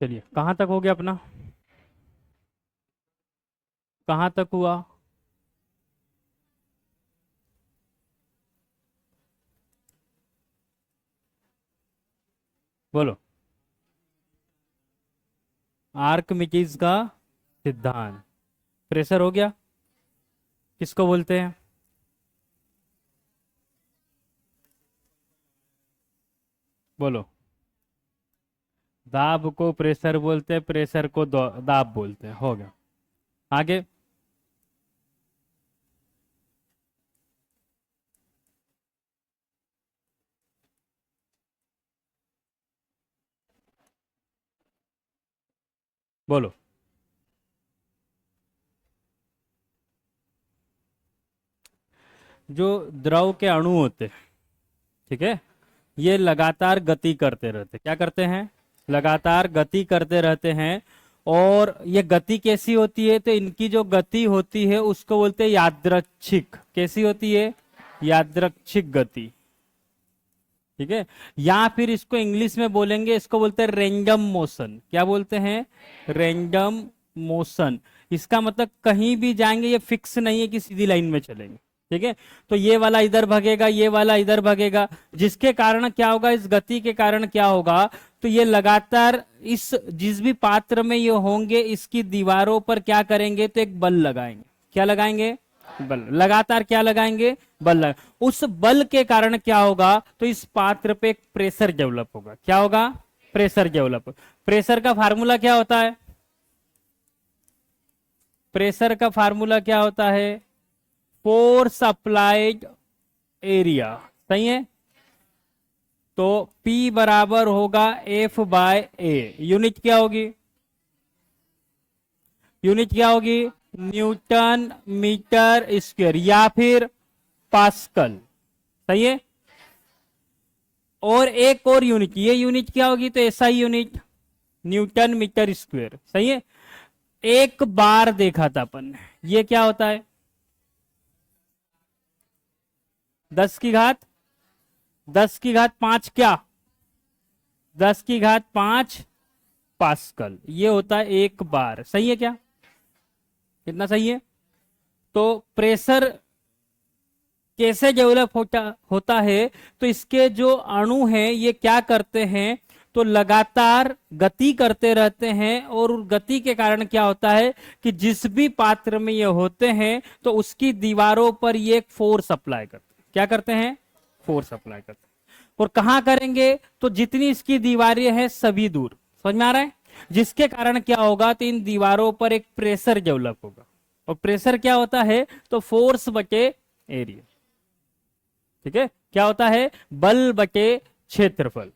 चलिए, कहाँ तक हो गया अपना? कहाँ तक हुआ? बोलो। आर्कमिडीज का सिद्धांत। प्रेशर हो गया। किसको बोलते हैं? बोलो। दाब को प्रेशर बोलते हैं, प्रेशर को दाब बोलते हैं। हो गया। आगे। बोलो। जो द्रव के अणु होते हैं, ठीक है, ये लगातार गति करते रहते हैं। क्या करते हैं? लगातार गति करते रहते हैं। और ये गति कैसी होती है? तो इनकी जो गति होती है उसको बोलते हैं यादृच्छिक। कैसी होती है? यादृच्छिक गति। ठीक है। या फिर इसको इंग्लिश में बोलेंगे, इसको बोलते हैं रैंडम मोशन। क्या बोलते हैं? Random motion. इसका मतलब कहीं भी जाएंगे, ये फिक्स नहीं है कि सीधी लाइन में चलेंगे। ठीक है। तो ये वाला इधर भगेगा, ये वाला इधर भगेगा, जिसके कारण क्या होगा? इस गति के कारण क्या होगा? तो ये लगातार इस जिस भी पात्र में ये होंगे, इसकी दीवारों पर क्या करेंगे? तो एक बल लगाएंगे। क्या लगाएंगे? बल। लगातार क्या लगाएंगे? बल उस बल के कारण क्या होगा? तो इस पात्र पे एक प्रेशर डेवलप होगा। क्या होगा? Pressure develop. प्रेशर का फार्मूला क्या होता है? प्रेशर का फार्मूला क्या होता है? Force applied area. सही है। तो P बराबर होगा F/A। यूनिट क्या होगी? यूनिट क्या होगी? न्यूटन मीटर स्क्वायर या फिर पास्कल। सही है। और एक और यूनिट, ये यूनिट क्या होगी? तो ऐसा ही यूनिट, न्यूटन मीटर स्क्वायर। सही है। एक बार देखा था अपन ने, ये क्या होता है? 10 की घात 10 की घात 5 क्या? 10 की घात 5 पास्कल। ये होता है एक बार। सही है क्या? कितना सही है? तो प्रेशर कैसे डेवलप होता है? तो इसके जो अणु हैं ये क्या करते हैं? तो लगातार गति करते रहते हैं, और गति के कारण क्या होता है कि जिस भी पात्र में ये होते हैं तो उसकी दीवारों पर ये एक फोर्स अप्लाई करते हैं। क्या करते हैं? फोर्स अप्लाई करते हैं। और कहां करेंगे? तो जितनी इसकी दीवारें हैं सभी दूर। समझ में आ रहा है? जिसके कारण क्या होगा? तो इन दीवारों पर एक प्रेशर डेवलप होगा। और प्रेशर क्या होता है? तो फोर्स बटे एरिया। ठीक है। क्या होता है? बल बटे क्षेत्रफल।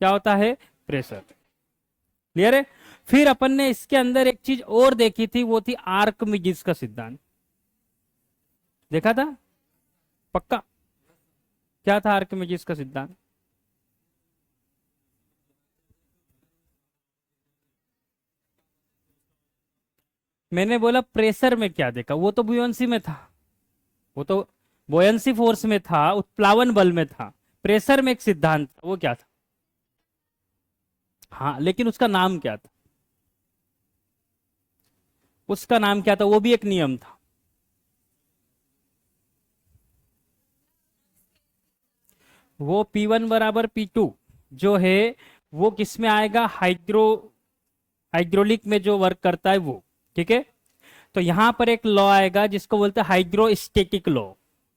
क्या होता है? प्रेशर। क्लियर है? फिर अपन ने इसके अंदर एक चीज और देखी थी, वो थी आर्कमिडीज का सिद्धांत। देखा था? पक्का? क्या था आर्कमिडीज का सिद्धांत? मैंने बोला प्रेशर में क्या देखा, वो तो बुयंसी में था। वो तो बोयंसी फोर्स में था, उत्प्लावन बल में था। प्रेशर में एक सिद्धांत था, वो क्या था? हाँ, लेकिन उसका नाम क्या था? उसका नाम क्या था? वो भी एक नियम था। वो P1 बराबर P2 जो है, वो किस में आएगा? हाइड्रोलिक में जो वर्क करता है वो। ठीक है। तो यहां पर एक लॉ आएगा जिसको बोलते हैं हाइड्रोस्टेटिक लॉ,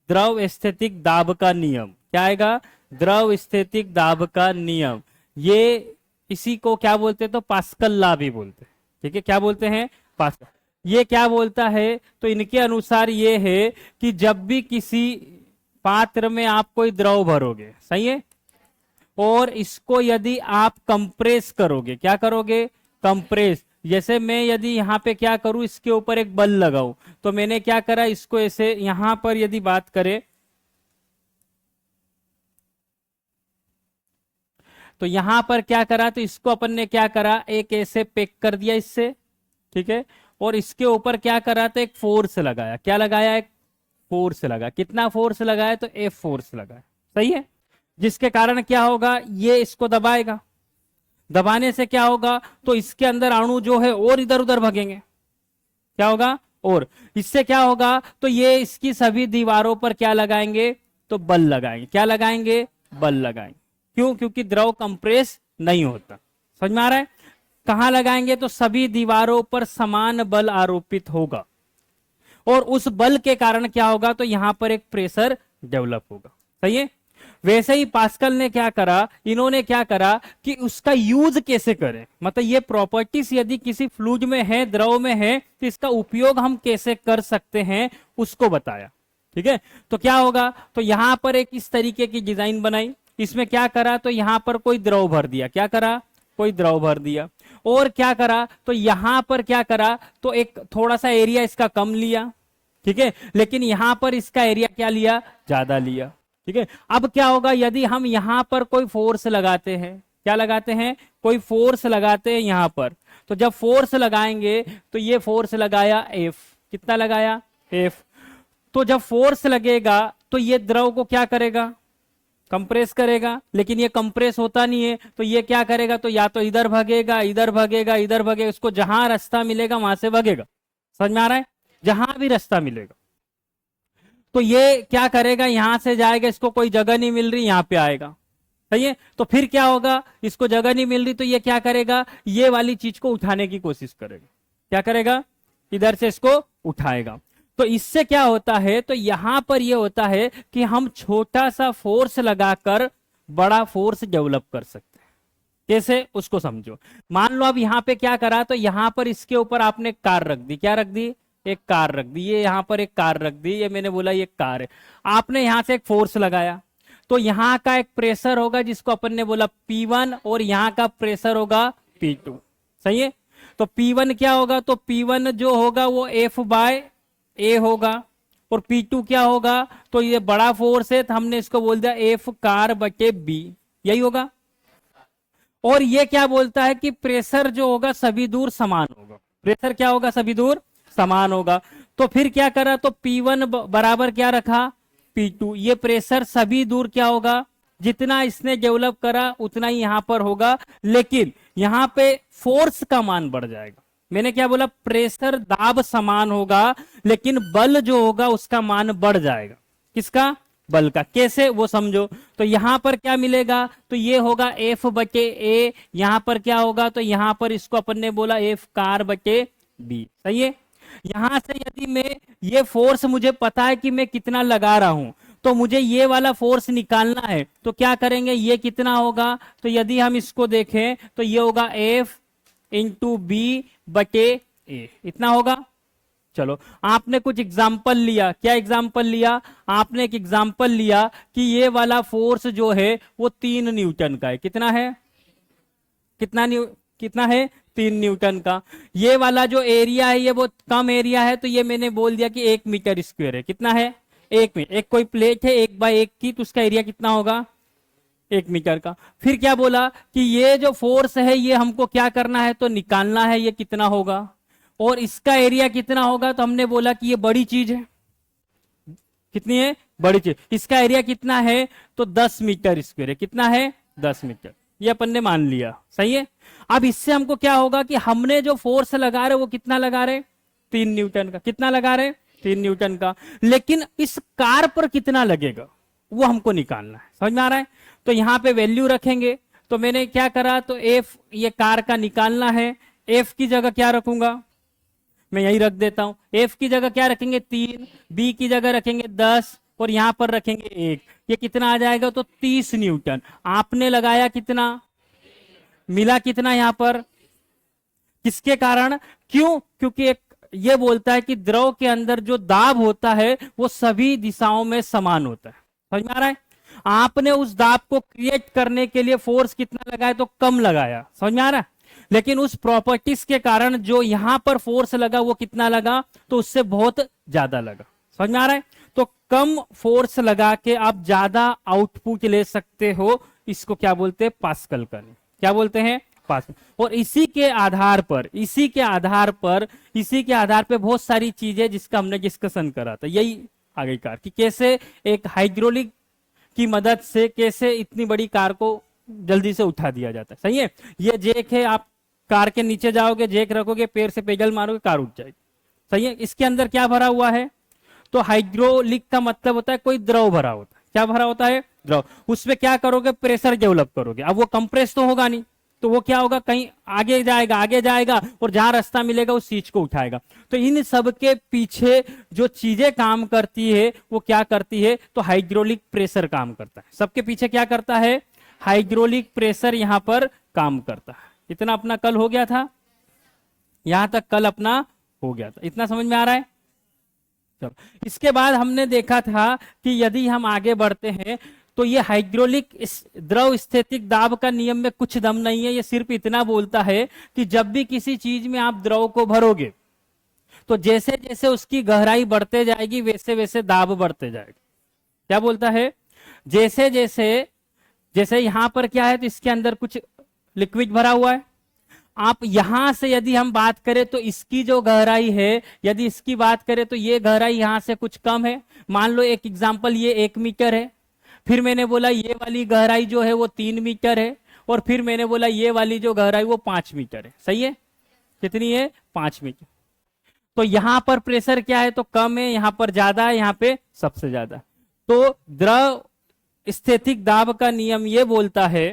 द्रव स्थितिक दाब का नियम। क्या आएगा? द्रव स्थितिक दाब का नियम। ये इसी को क्या बोलते हैं? तो पास्कल लॉ भी बोलते हैं। ठीक है। क्या बोलते हैं? पास्कल। ये क्या बोलता है? तो इनके अनुसार ये है कि जब भी किसी पात्र में आप कोई द्रव भरोगे, सही है, और इसको यदि आप कंप्रेस करोगे, क्या करोगे? कंप्रेस। जैसे मैं यदि यहां पे क्या करूं, इसके ऊपर एक बल लगाऊं, तो मैंने क्या करा, इसको ऐसे यहां पर यदि बात करें, तो यहां पर क्या करा, तो इसको अपन ने क्या करा, एक ऐसे पेक कर दिया इससे। ठीक है। और इसके ऊपर क्या करा, तो एक फोर्स लगाया। क्या लगाया? एक फोर्स लगा। कितना फोर्स लगाया? तो F फोर्स लगाया। सही है। जिसके कारण क्या होगा? ये इसको दबाएगा। दबाने से क्या होगा, तो इसके अंदर अणु जो है और इधर उधर भगेंगे, क्या होगा, और इससे क्या होगा, तो ये इसकी सभी दीवारों पर क्या लगाएंगे, तो बल लगाएंगे, क्या लगाएंगे, बल लगाएंगे। क्यों, क्योंकि द्रव कंप्रेस नहीं होता। समझ में आ रहा है, कहां लगाएंगे, तो सभी दीवारों पर समान बल आरोपित होगा और उस बल के कारण क्या होगा, तो यहां पर एक प्रेशर डेवलप होगा। सही है। वैसे ही पास्कल ने क्या करा, इन्होंने क्या करा कि उसका यूज कैसे करें, मतलब ये प्रॉपर्टीज यदि किसी फ्लूइड में है, द्रव में है, तो इसका उपयोग हम कैसे कर सकते हैं उसको बताया। ठीक है, तो क्या होगा, तो यहां पर एक इस तरीके की डिजाइन बनाई, इसमें क्या करा, तो यहां पर कोई द्रव भर दिया, क्या करा, कोई द्रव भर दिया, और क्या करा, तो यहां पर क्या करा, तो एक थोड़ा सा एरिया इसका कम लिया, ठीक है, लेकिन यहां पर इसका एरिया क्या लिया, ज्यादा लिया। ठीक है, अब क्या होगा, यदि हम यहां पर कोई फोर्स लगाते हैं, क्या लगाते हैं, कोई फोर्स लगाते हैं यहां पर, तो जब फोर्स लगाएंगे तो ये फोर्स लगाया F, कितना लगाया, F, तो जब फोर्स लगेगा तो ये द्रव को क्या करेगा, कंप्रेस करेगा, लेकिन ये कंप्रेस होता नहीं है, तो ये क्या करेगा, तो या तो इधर भगेगा, इधर भगेगा, इधर भगेगा, उसको जहां रास्ता मिलेगा वहां से भगेगा। समझ में आ रहा है, जहां भी रास्ता मिलेगा, तो ये क्या करेगा, यहां से जाएगा, इसको कोई जगह नहीं मिल रही, यहां पे आएगा। सही है, तो फिर क्या होगा, इसको जगह नहीं मिल रही, तो ये क्या करेगा, ये वाली चीज को उठाने की कोशिश करेगा, क्या करेगा, इधर से इसको उठाएगा। तो इससे क्या होता है, तो यहां पर ये होता है कि हम छोटा सा फोर्स लगाकर बड़ा फोर्स डेवलप कर सकते हैं। कैसे, उसको समझो। मान लो अब यहां पे क्या करा, तो यहां पर इसके ऊपर आपने कार रख दी, क्या रख दी, एक कार रख दी, ये यहां पर एक कार रख दी, ये मैंने बोला ये कार है, आपने यहां से एक फोर्स लगाया, तो यहां का एक प्रेशर होगा जिसको अपन ने बोला P1 और यहां का प्रेशर होगा P2। सही है, तो P1 क्या होगा, तो P1 जो होगा वो F/A होगा, और P2 क्या होगा, तो ये बड़ा फोर्स है, तो हमने इसको बोल दिया F कार बटे B, यही होगा। और ये क्या बोलता है कि प्रेशर जो होगा सभी दूर समान होगा, प्रेशर क्या होगा, सभी दूर समान होगा। तो फिर क्या करा, तो P1 बराबर क्या रखा, P2, ये प्रेशर सभी दूर क्या होगा, जितना इसने डेवलप करा उतना ही यहां पर होगा, लेकिन यहां पे फोर्स का मान बढ़ जाएगा। मैंने क्या बोला, प्रेशर दाब समान होगा, लेकिन बल जो होगा उसका मान बढ़ जाएगा, किसका, बल का। कैसे, वो समझो। तो यहां पर क्या मिलेगा, तो ये होगा F/A, यहां पर क्या होगा, तो यहां पर इसको अपन ने बोला F कार बटे B। सही है, यहां से यदि मैं ये फोर्स मुझे पता है कि मैं कितना लगा रहा हूं, तो मुझे ये वाला फोर्स निकालना है, तो क्या करेंगे, ये कितना होगा, तो यदि हम इसको देखें तो ये होगा F/B/A, इतना होगा। चलो, आपने कुछ एग्जाम्पल लिया, क्या एग्जाम्पल लिया, आपने एक एग्जाम्पल लिया कि ये वाला फोर्स जो है वो 3 न्यूटन का है, कितना है, कितना है, 3 न्यूटन का। ये वाला जो एरिया है ये बहुत कम एरिया है, तो ये मैंने बोल दिया कि 1 मीटर स्क्वायर है, कितना है, 1 मीटर। एक कोई प्लेट है 1/1 की, तो उसका एरिया कितना होगा, 1 मीटर का। फिर क्या बोला कि ये जो फोर्स है ये हमको क्या करना है, तो निकालना है, ये कितना होगा, और इसका एरिया कितना होगा, तो हमने बोला कि ये बड़ी चीज है, कितनी है, बड़ी चीज। इसका एरिया कितना है, तो 10 मीटर स्क्वायर है, कितना है, 10 मीटर, ये अपन ने मान लिया। सही है, अब इससे हमको क्या होगा कि हमने जो फोर्स लगा रहे वो कितना लगा रहे, 3 न्यूटन का, कितना लगा रहे, 3 न्यूटन का, लेकिन इस कार पर कितना लगेगा वो हमको निकालना है। समझ में आ रहा है, तो यहां पे वैल्यू रखेंगे। तो मैंने क्या करा, तो F ये कार का निकालना है, F की जगह क्या रखूंगा, मैं यही रख देता हूं, F की जगह क्या रखेंगे 3, B की जगह रखेंगे 10, और यहां पर रखेंगे 1, ये कितना आ जाएगा, तो 30 न्यूटन। आपने लगाया कितना, मिला कितना यहां पर, किसके कारण, क्यों, क्योंकि एक ये बोलता है कि द्रव के अंदर जो दाब होता है वो सभी दिशाओं में समान होता है। समझ में आ रहा है, आपने उस दाब को क्रिएट करने के लिए फोर्स कितना लगाया, तो कम लगाया। समझ में आ रहा है, लेकिन उस प्रॉपर्टीज के कारण जो यहां पर फोर्स लगा वो कितना लगा, तो उससे बहुत ज्यादा लगा। समझ में आ रहा है, तो कम फोर्स लगा के आप ज्यादा आउटपुट ले सकते हो, इसको क्या बोलते हैं, पास्कल का, क्या बोलते हैं, पास्कल। और इसी के आधार पर बहुत सारी चीजें जिसका हमने डिस्कशन करा था, यही आगे कार कि कैसे एक हाइड्रोलिक की मदद से कैसे इतनी बड़ी कार को जल्दी से उठा दिया जाता है। सही है, ये जैक है, आप कार के नीचे जाओगे, जैक रखोगे, पैर से पेडल मारोगे, कार उठ जाएगी। सही है, इसके अंदर क्या भरा हुआ है, तो हाइड्रोलिक का मतलब होता है कोई द्रव भरा होता है। क्या भरा होता है, द्रव। उसमें क्या करोगे, प्रेशर डेवलप करोगे। अब वो कंप्रेस तो होगा नहीं, तो वो क्या होगा, कहीं आगे जाएगा, आगे जाएगा, और जहां रास्ता मिलेगा उस चीज को उठाएगा। तो इन सब के पीछे जो चीजें काम करती है वो क्या करती है, तो हाइड्रोलिक प्रेशर काम करता है। सबके पीछे क्या करता है, हाइड्रोलिक प्रेशर यहां पर काम करता है। इतना अपना कल हो गया था, यहां तक कल अपना हो गया था। इतना समझ में आ रहा है। चलो, इसके बाद हमने देखा था कि यदि हम आगे बढ़ते हैं तो ये हाइड्रोलिक द्रव स्थितिक दाब का नियम में कुछ दम नहीं है। ये सिर्फ इतना बोलता है कि जब भी किसी चीज में आप द्रव को भरोगे तो जैसे जैसे उसकी गहराई बढ़ते जाएगी वैसे वैसे दाब बढ़ते जाएगा। क्या बोलता है, जैसे जैसे, जैसे यहां पर क्या है, तो इसके अंदर कुछ लिक्विड भरा हुआ है। आप यहां से यदि हम बात करें तो इसकी जो गहराई है, यदि इसकी बात करें तो ये गहराई यहां से कुछ कम है। मान लो एक एग्जांपल, ये 1 मीटर है, फिर मैंने बोला ये वाली गहराई जो है वो 3 मीटर है, और फिर मैंने बोला ये वाली जो गहराई वो 5 मीटर है। सही है, कितनी है, 5 मीटर। तो यहां पर प्रेशर क्या है, तो कम है, यहां पर ज्यादा है, यहां पे सबसे ज्यादा। तो द्रव स्थितिक दाब का नियम ये बोलता है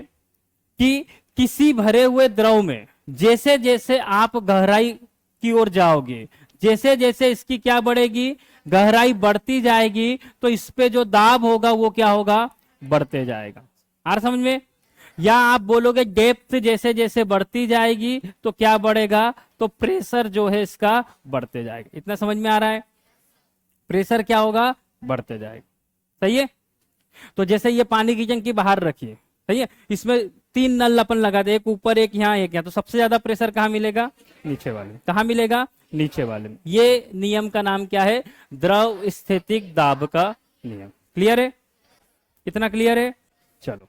कि किसी भरे हुए द्रव में जैसे जैसे आप गहराई की ओर जाओगे, जैसे जैसे इसकी क्या बढ़ेगी, गहराई बढ़ती जाएगी, तो इस पे जो दाब होगा वो क्या होगा, बढ़ते जाएगा। आ रहा समझ में। या आप बोलोगे डेप्थ जैसे जैसे बढ़ती जाएगी तो क्या बढ़ेगा, तो प्रेशर जो है इसका बढ़ते जाएगा। इतना समझ में आ रहा है, प्रेशर क्या होगा, बढ़ते जाएगा। सही है। तो जैसे ये पानी की टंकी बाहर रखिए, सही है, इसमें 3 नल अपन लगा दे, एक ऊपर एक यहाँ एक यहाँ, तो सबसे ज्यादा प्रेशर कहाँ मिलेगा, नीचे वाले। कहाँ मिलेगा, नीचे वाले में। ये नियम का नाम क्या है, द्रव स्थितिक दाब का नियम। क्लियर है, इतना क्लियर है। चलो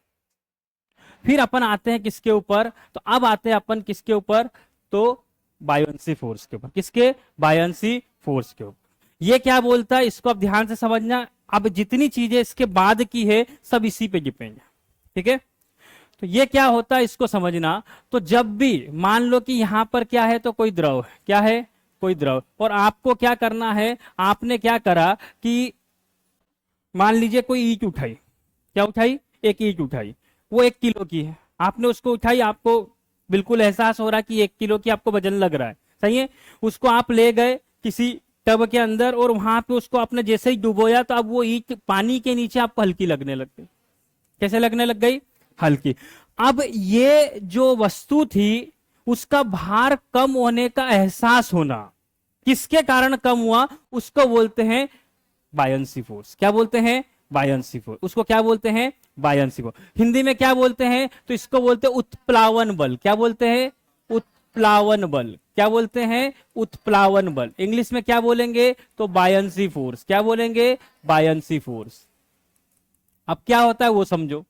फिर अपन आते हैं किसके ऊपर, तो अब आते हैं अपन किसके ऊपर, तो बायोन्सी फोर्स के ऊपर। किसके, बायोन्सी फोर्स के ऊपर। ये क्या बोलता है, इसको अब ध्यान से समझना। अब जितनी चीजें इसके बाद की है सब इसी पे डिपेंड है। ठीक है, तो ये क्या होता है इसको समझना। तो जब भी मान लो कि यहां पर क्या है, तो कोई द्रव है, क्या है, कोई द्रव, और आपको क्या करना है, आपने क्या करा कि मान लीजिए कोई ईंट उठाई, क्या उठाई, एक ईंट उठाई, वो 1 किलो की है, आपने उसको उठाई, आपको बिल्कुल एहसास हो रहा है कि 1 किलो की आपको वजन लग रहा है। सही है, उसको आप ले गए किसी टब के अंदर और वहां पे उसको आपने जैसे ही डुबोया तो अब वो ईंट पानी के नीचे आपको हल्की लगने लग गई। कैसे लगने लग गई, हल्की। अब ये जो वस्तु थी उसका भार कम होने का एहसास होना, किसके कारण कम हुआ, उसको बोलते हैं बायोन्सी फोर्स। क्या बोलते हैं, बायोन्सी फोर्स। उसको क्या बोलते हैं, बायोन्सी फोर्स। हिंदी में क्या बोलते हैं, तो इसको बोलते हैं उत्प्लावन बल। क्या बोलते हैं, उत्प्लावन बल। क्या बोलते हैं, उत्प्लावन बल। इंग्लिश में क्या बोलेंगे, तो बायोन्सी फोर्स। क्या बोलेंगे, बायोन्सी फोर्स। अब क्या होता है वो समझो।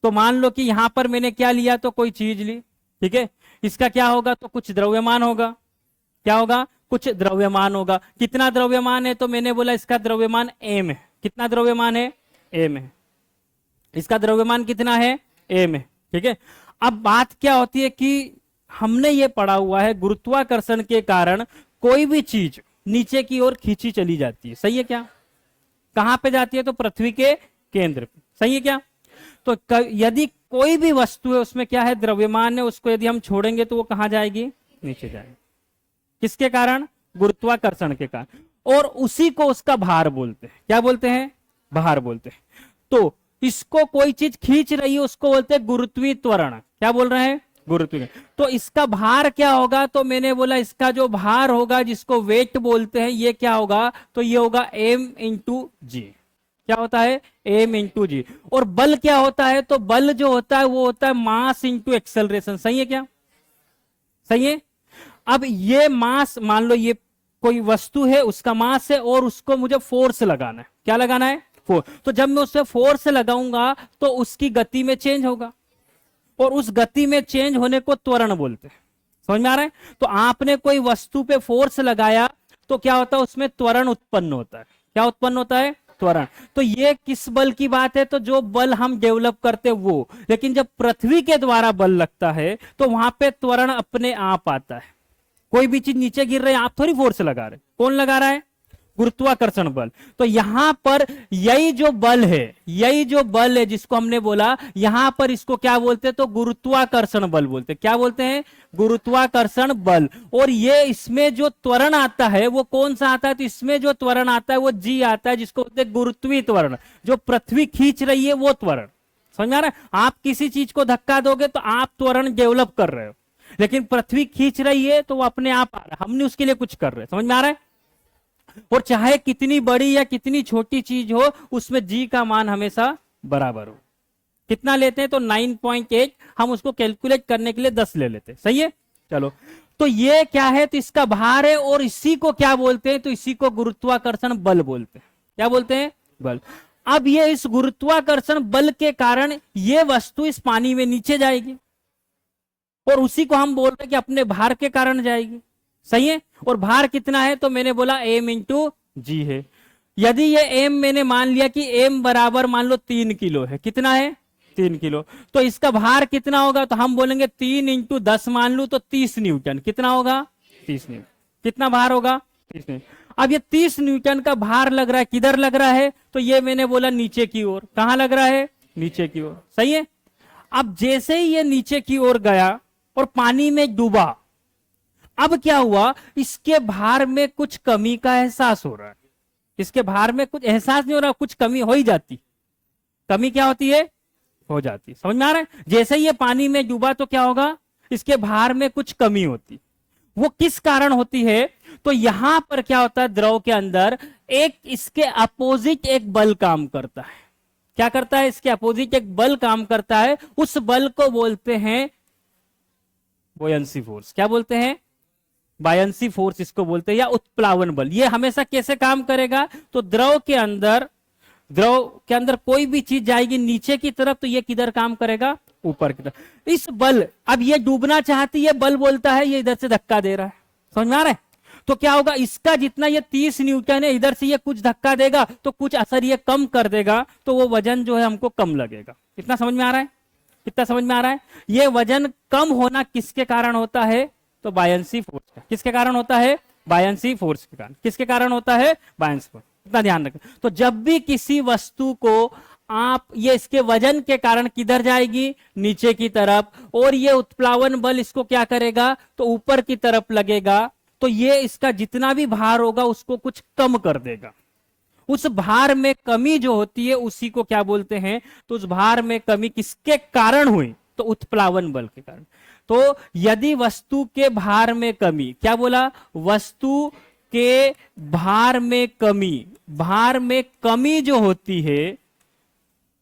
तो मान लो कि यहां पर मैंने क्या लिया, तो कोई चीज ली, ठीक है, इसका क्या होगा, तो कुछ द्रव्यमान होगा। क्या होगा, कुछ द्रव्यमान होगा। कितना द्रव्यमान है, तो मैंने बोला इसका द्रव्यमान m है। कितना द्रव्यमान है, m है। इसका द्रव्यमान कितना है, m है। ठीक है, अब बात क्या होती है कि हमने ये पढ़ा हुआ है गुरुत्वाकर्षण के कारण कोई भी चीज नीचे की ओर खींची चली जाती है। सही है क्या, कहां पे जाती है, तो पृथ्वी के केंद्र पे। सही है क्या। तो यदि कोई भी वस्तु है उसमें क्या है, द्रव्यमान है, उसको यदि हम छोड़ेंगे तो वो कहां जाएगी, नीचे जाएगी। किसके कारण, गुरुत्वाकर्षण के कारण। और उसी को उसका भार बोलते हैं। क्या बोलते हैं, भार बोलते हैं। तो इसको कोई चीज खींच रही है उसको बोलते हैं गुरुत्वीय त्वरण। क्या बोल रहे हैं, गुरुत्वीय। तो इसका भार क्या होगा, तो मैंने बोला इसका जो भार होगा जिसको वेट बोलते हैं, ये क्या होगा, तो ये होगा m इंटू जी। क्या होता है, m इंटू जी। और बल क्या होता है, तो बल जो होता है वो होता है मास इंटू एक्सेलरेशन। सही है क्या, सही है। अब ये मास, मान लो ये कोई वस्तु है, उसका मास है और उसको मुझे फोर्स लगाना है। क्या लगाना है, फोर्स। तो जब मैं उससे फोर्स लगाऊंगा तो उसकी गति में चेंज होगा, और उस गति में चेंज होने को त्वरण बोलते हैं। समझ में आ रहा है। तो आपने कोई वस्तु पे फोर्स लगाया तो क्या होता है, उसमें त्वरण उत्पन्न होता है। क्या उत्पन्न होता है, त्वरण। तो ये किस बल की बात है? तो जो बल हम डेवलप करते वो। लेकिन जब पृथ्वी के द्वारा बल लगता है तो वहां पे त्वरण अपने आप आता है। कोई भी चीज नीचे गिर रही है, आप थोड़ी फोर्स लगा रहे, कौन लगा रहा है? गुरुत्वाकर्षण बल। तो यहां पर यही जो बल है, यही जो बल है जिसको हमने बोला, यहां पर इसको क्या बोलते हैं? तो गुरुत्वाकर्षण बल बोलते हैं। क्या बोलते हैं? गुरुत्वाकर्षण बल। और ये इसमें जो त्वरण आता है वो कौन सा आता है? तो इसमें जो त्वरण आता है वो जी आता है, जिसको बोलते हैं गुरुत्वीय त्वरण। जो पृथ्वी खींच रही है वो त्वरण। समझ आ रहा है? आप किसी चीज को धक्का दोगे तो आप त्वरण डेवलप कर रहे हो, लेकिन पृथ्वी खींच रही है तो वो अपने आप आ रहा है, हमने उसके लिए कुछ कर रहे हैं। समझ में आ रहा है? और चाहे कितनी बड़ी या कितनी छोटी चीज हो, उसमें जी का मान हमेशा बराबर हो। कितना लेते हैं? तो 9.8। हम उसको कैलकुलेट करने के लिए 10 ले लेते हैं। सही है? चलो, तो ये क्या है? तो इसका भार है, और इसी को क्या बोलते हैं? तो इसी को गुरुत्वाकर्षण बल बोलते हैं। क्या बोलते हैं? बल। अब ये इस गुरुत्वाकर्षण बल के कारण ये वस्तु इस पानी में नीचे जाएगी, और उसी को हम बोल रहे हैं कि अपने भार के कारण जाएगी। सही है? और भार कितना है? तो मैंने बोला m इंटू जी है। यदि ये m मैंने मान लिया कि m बराबर मान लो 3 किलो है। कितना है? 3 किलो। तो इसका भार कितना होगा? तो हम बोलेंगे 3 इंटू 10 मान लू तो 30 न्यूटन। कितना होगा? 30 न्यूटन। कितना भार होगा? 30 न्यूटन। अब ये 30 न्यूटन का भार लग रहा है, किधर लग रहा है? तो ये मैंने बोला नीचे की ओर। कहां लग रहा है? नीचे की ओर। सही है? अब जैसे ही ये नीचे की ओर गया और पानी में डूबा, अब क्या हुआ? इसके भार में कुछ कमी का एहसास हो रहा है। इसके भार में कुछ एहसास नहीं हो रहा, कुछ कमी हो ही जाती। कमी क्या होती है? हो जाती। समझ में आ रहा है? जैसे ही ये पानी में डूबा तो क्या होगा? इसके भार में कुछ कमी होती। वो किस कारण होती है? तो यहां पर क्या होता है? द्रव के अंदर एक इसके अपोजिट एक बल काम करता है। क्या करता है? इसके अपोजिट एक बल काम करता है। उस बल को बोलते हैं बोयंसी फोर्स। क्या बोलते हैं? बायंसी फोर्स इसको बोलते हैं, या उत्प्लावन बल। ये हमेशा कैसे काम करेगा? तो द्रव के अंदर कोई भी चीज जाएगी नीचे की तरफ, तो ये किधर काम करेगा? ऊपर की तरफ। इस बल, अब ये डूबना चाहती है, बल बोलता है ये इधर से धक्का दे रहा है। समझ में आ रहा है? तो क्या होगा? इसका जितना ये 30 न्यूटन है, इधर से ये कुछ धक्का देगा तो कुछ असर ये कम कर देगा, तो वो वजन जो है हमको कम लगेगा। इतना समझ में आ रहा है? कितना समझ में आ रहा है? ये वजन कम होना किसके कारण होता है? तो बायंसी फोर्स का। किसके कारण होता है? बायंसी फोर्स के कारण। किसके कारण होता है? Buoyancy force. इतना ध्यान रखें। तो जब भी किसी वस्तु को आप, ये इसके वजन के कारण किधर जाएगी? नीचे की तरफ। और ये उत्प्लावन बल इसको क्या करेगा? तो ऊपर की तरफ लगेगा। तो ये इसका जितना भी भार होगा उसको कुछ कम कर देगा। उस भार में कमी जो होती है उसी को क्या बोलते हैं? तो उस भार में कमी किसके कारण हुई? तो उत्प्लावन बल के कारण। तो यदि वस्तु के भार में कमी, क्या बोला? वस्तु के भार में कमी जो होती है,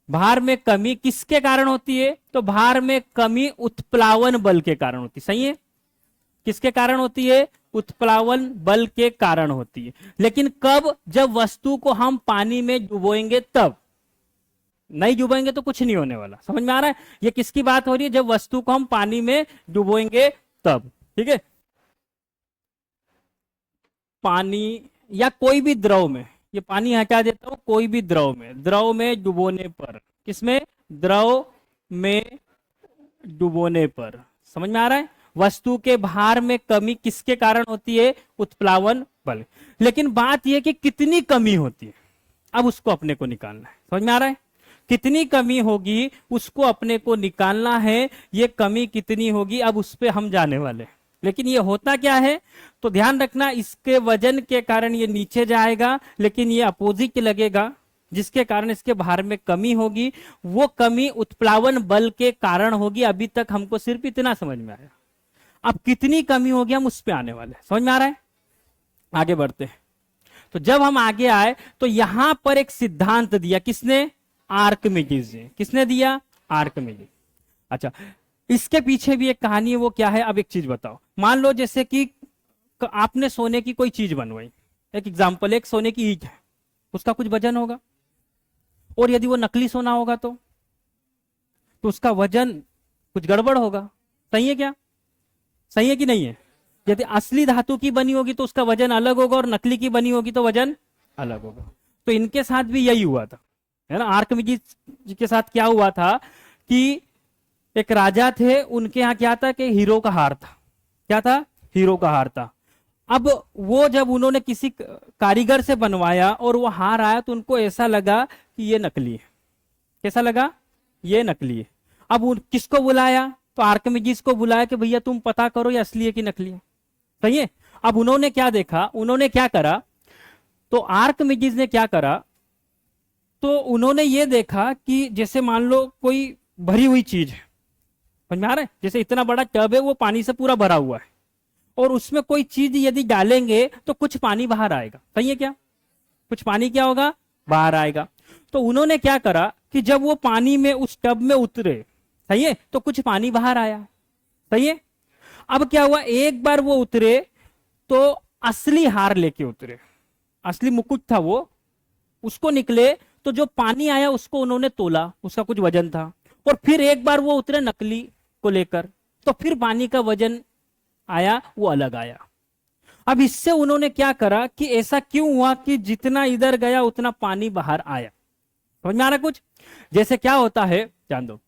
भार में कमी किसके कारण होती है? तो भार में कमी उत्प्लावन बल के कारण होती है। सही है? किसके कारण होती है? उत्प्लावन बल के कारण होती है। लेकिन कब? जब वस्तु को हम पानी में डुबोएंगे तब। नहीं डुबोएंगे तो कुछ नहीं होने वाला। समझ में आ रहा है? ये किसकी बात हो रही है? जब वस्तु को हम पानी में डुबोएंगे तब। ठीक है? पानी या कोई भी द्रव में, ये पानी हटा देता हूं, कोई भी द्रव में डुबोने पर, किसमें? द्रव में डुबोने पर। समझ में आ रहा है? वस्तु के भार में कमी किसके कारण होती है? उत्प्लावन बल। लेकिन बात यह कि कितनी कमी होती है, अब उसको अपने को निकालना है। समझ में आ रहा है? कितनी कमी होगी उसको अपने को निकालना है। ये कमी कितनी होगी अब उस पर हम जाने वाले। लेकिन ये होता क्या है? तो ध्यान रखना, इसके वजन के कारण ये नीचे जाएगा, लेकिन ये अपोजिट लगेगा, जिसके कारण इसके भार में कमी होगी। वो कमी उत्प्लावन बल के कारण होगी। अभी तक हमको सिर्फ इतना समझ में आया। अब कितनी कमी होगी हम उस पर आने वाले। समझ में आ रहा है? आगे बढ़ते हैं। तो जब हम आगे आए तो यहां पर एक सिद्धांत दिया, किसने? आर्किमिडीज ने। किसने दिया? आर्किमिडीज। अच्छा, इसके पीछे भी एक कहानी है। वो क्या है? अब एक चीज बताओ। मान लो जैसे कि आपने सोने की कोई चीज बनवाई। एक एग्जांपल, एक सोने की ईंट है, उसका कुछ वजन होगा, और यदि वो नकली सोना होगा तो उसका वजन कुछ गड़बड़ होगा। सही है क्या? सही है कि नहीं है? यदि असली धातु की बनी होगी तो उसका वजन अलग होगा, और नकली की बनी होगी तो वजन अलग होगा। तो इनके साथ भी यही हुआ था, है ना। आर्किमिडीज जी के साथ क्या हुआ था कि एक राजा थे, उनके यहाँ क्या था कि हीरो का हार था। क्या था? हीरो का हार था। अब वो जब उन्होंने किसी कारीगर से बनवाया और वो हार आया तो उनको ऐसा लगा कि ये नकली है। कैसा लगा? ये नकली है। अब किसको बुलाया? तो आर्किमिडीज को बुलाया कि भैया तुम पता करो ये असली है कि नकली है। सही है। अब उन्होंने क्या देखा, उन्होंने क्या करा, तो आर्किमिडीज ने क्या करा, तो उन्होंने ये देखा कि जैसे मान लो कोई भरी हुई चीज है, समझ में आ रहा है, जैसे इतना बड़ा टब है वो पानी से पूरा भरा हुआ है, और उसमें कोई चीज यदि डालेंगे तो कुछ पानी बाहर आएगा। सही है क्या? कुछ पानी क्या होगा? बाहर आएगा। तो उन्होंने क्या करा कि जब वो पानी में उस टब में उतरे, सही है, तो कुछ पानी बाहर आया। सही है। अब क्या हुआ, एक बार वो उतरे तो असली हार लेके उतरे, असली मुकुट था वो, उसको निकले तो जो पानी आया उसको उन्होंने तोला, उसका कुछ वजन था, और फिर एक बार वो उतरे नकली को लेकर, तो फिर पानी का वजन आया, वो अलग आया। अब इससे उन्होंने क्या करा कि ऐसा क्यों हुआ कि जितना इधर गया उतना पानी बाहर आया। समझ में आ रहा कुछ? जैसे क्या होता है जान दो,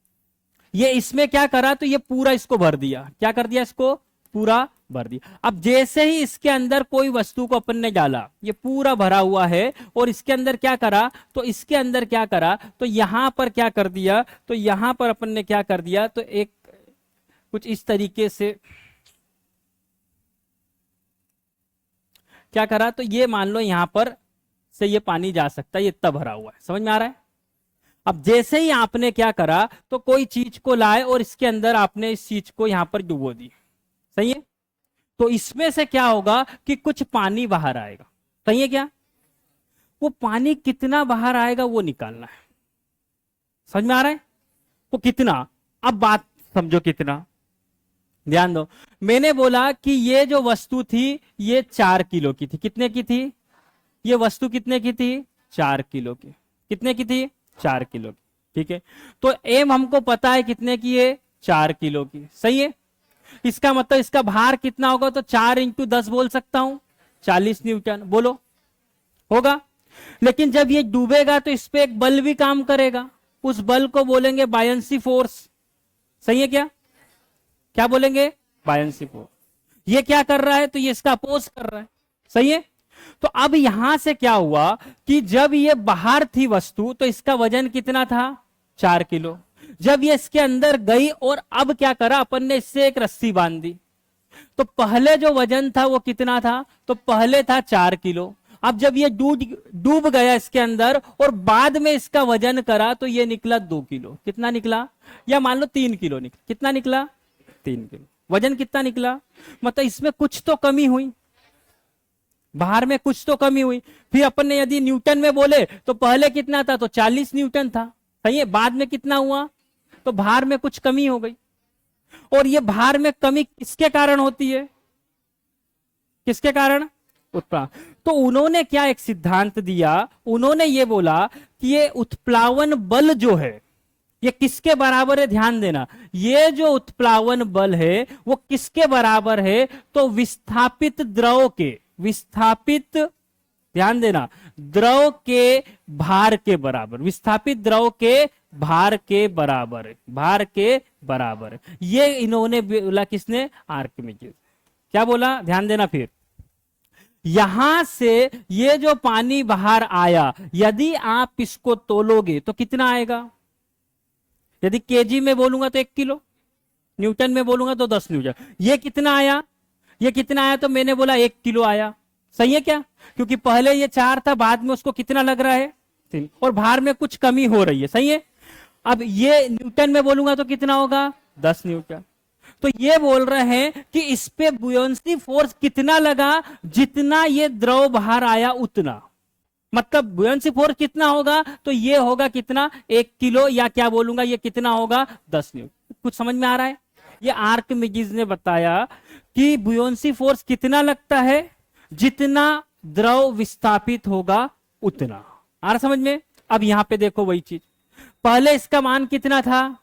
ये इसमें क्या करा, तो ये पूरा इसको भर दिया। क्या कर दिया? इसको पूरा भर दिया। अब जैसे ही इसके अंदर कोई वस्तु को अपन ने डाला, ये पूरा भरा हुआ है, और इसके अंदर क्या करा, तो इसके अंदर क्या करा, तो यहां पर क्या कर दिया, तो यहां पर अपन ने क्या कर दिया, तो एक कुछ इस तरीके से क्या करा, तो ये मान लो यहां पर से ये पानी जा सकता है, ये इतना भरा हुआ है। समझ में आ रहा है? अब जैसे ही आपने क्या करा, तो कोई चीज को लाए और इसके अंदर आपने इस चीज को यहां पर डुबो दी। सही है। तो इसमें से क्या होगा कि कुछ पानी बाहर आएगा। सही है क्या? वो पानी कितना बाहर आएगा वो निकालना है। समझ में आ रहा है? वो कितना, अब बात समझो कितना, ध्यान दो। मैंने बोला कि ये जो वस्तु थी ये 4 किलो की थी। कितने की थी? ये वस्तु कितने की थी? 4 किलो की। कितने की थी? 4 किलो की। ठीक है। तो एम हमको पता है कितने की है? 4 किलो की। सही है। इसका मतलब इसका भार कितना होगा, तो 4 इंटू 10 बोल सकता हूं, 40 न्यूटन। बोलो, होगा। लेकिन जब ये डूबेगा तो इस पे एक बल भी काम करेगा, उस बल को बोलेंगे बायंसी फोर्स। सही है क्या? क्या बोलेंगे? Buoyancy force. ये क्या कर रहा है, तो ये इसका अपोज कर रहा है। सही है। तो अब यहां से क्या हुआ कि जब ये बाहर थी वस्तु तो इसका वजन कितना था? 4 किलो। जब ये इसके अंदर गई और अब क्या करा अपन ने, इससे एक रस्सी बांध दी, तो पहले जो वजन था वो कितना था, तो पहले था 4 किलो। अब जब ये डूब गया इसके अंदर और बाद में इसका वजन करा तो ये निकला 2 किलो। कितना निकला? या मान लो 3 किलो निकला। कितना निकला? 3 किलो। वजन कितना निकला? मतलब इसमें कुछ तो कमी हुई, बाहर में कुछ तो कमी हुई। फिर अपन ने यदि न्यूटन में बोले तो पहले कितना था, तो 40 न्यूटन था। सही है। बाद में कितना हुआ, तो भार में कुछ कमी हो गई। और ये भार में कमी किसके कारण होती है? किसके कारण? उत्प्लावन। तो उन्होंने क्या एक सिद्धांत दिया, उन्होंने ये बोला कि ये उत्प्लावन बल जो है ये किसके बराबर है? ध्यान देना, ये जो उत्प्लावन बल है वो किसके बराबर है, तो विस्थापित द्रव के, विस्थापित, ध्यान देना, द्रव के भार के बराबर। विस्थापित द्रव के भार के बराबर है, भार के बराबर है। ये इन्होंने बोला, किसने? आर्किमिडीज। क्या बोला? ध्यान देना। फिर यहां से ये जो पानी बाहर आया, यदि आप इसको तोलोगे तो कितना आएगा? यदि केजी में बोलूंगा तो 1 किलो, न्यूटन में बोलूंगा तो 10 न्यूटन। ये कितना आया? ये कितना आया? तो मैंने बोला 1 किलो आया। सही है क्या? क्योंकि पहले ये 4 था, बाद में उसको कितना लग रहा है? 3, और भार में कुछ कमी हो रही है। सही है। अब ये न्यूटन में बोलूंगा तो कितना होगा? 10 न्यूटन। तो ये बोल रहे हैं कि इस पे बुयंसी फोर्स कितना लगा, जितना ये द्रव बाहर आया उतना। मतलब बुयंसी फोर्स कितना होगा, तो ये होगा कितना? 1 किलो, या क्या बोलूंगा, ये कितना होगा? 10 न्यूटन। कुछ समझ में आ रहा है? ये आर्किमिडीज ने बताया कि बुयंसी फोर्स कितना लगता है, जितना द्रव विस्थापित होगा उतना। आ रहा समझ में? अब यहां पे देखो वही चीज, पहले इसका मान कितना था?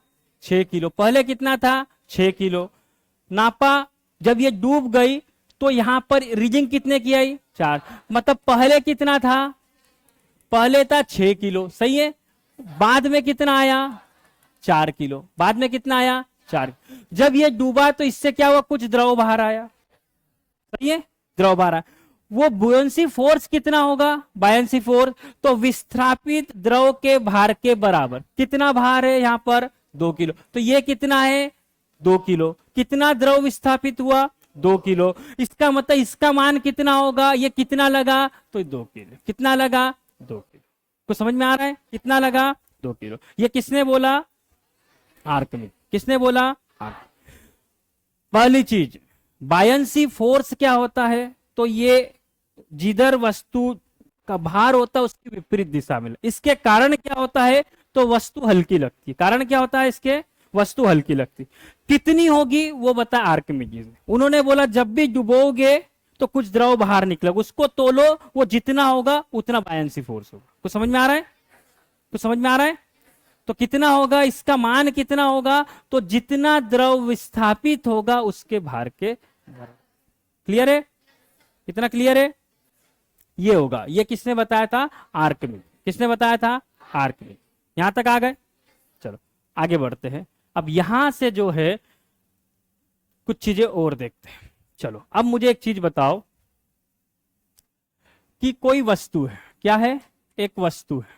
6 किलो। पहले कितना था? 6 किलो। नापा, जब ये डूब गई तो यहां पर रीडिंग कितने की आई? 4। मतलब पहले कितना था? पहले था 6 किलो, सही है। बाद में कितना आया? 4 किलो। बाद में कितना आया? 4। जब ये डूबा तो इससे क्या हुआ? कुछ द्रव बाहर आया, सही है, द्रव बाहर आया। वो बुयंसी फोर्स कितना होगा? बायंसी फोर्स, तो विस्थापित द्रव के भार के बराबर। कितना भार है यहाँ पर? 2 किलो। तो ये कितना है? 2 किलो। कितना द्रव विस्थापित हुआ? 2 किलो। इसका मतलब इसका मान कितना होगा? ये कितना लगा? तो 2 किलो। कितना लगा? 2 किलो। कुछ समझ में आ रहा है? कितना लगा? 2 किलो। ये किसने बोला? आर्किमिडीज। किसने बोला? आर्किमिडीज। पहली चीज, बायंसी फोर्स क्या होता है? तो ये जिधर वस्तु का भार होता है उसकी विपरीत दिशा में, इसके कारण क्या होता है? तो वस्तु हल्की लगती है। कारण क्या होता है इसके? वस्तु हल्की लगती। कितनी होगी वो बता आर्किमिडीज ने। उन्होंने बोला जब भी डुबोगे तो कुछ द्रव बाहर निकलेगा, उसको तोलो, वो जितना होगा उतना बायंसी फोर्स होगा। कुछ समझ में आ रहा है? कुछ समझ में आ रहा है? तो कितना होगा? इसका मान कितना होगा? तो जितना द्रव विस्थापित होगा उसके भार के बराबर। क्लियर है? कितना क्लियर है? ये होगा। ये किसने बताया था? आर्किमिडीज। किसने बताया था? आर्किमिडीज। यहां तक आ गए? चलो आगे बढ़ते हैं। अब यहां से जो है कुछ चीजें और देखते हैं। चलो अब मुझे एक चीज बताओ कि कोई वस्तु है, क्या है? एक वस्तु है,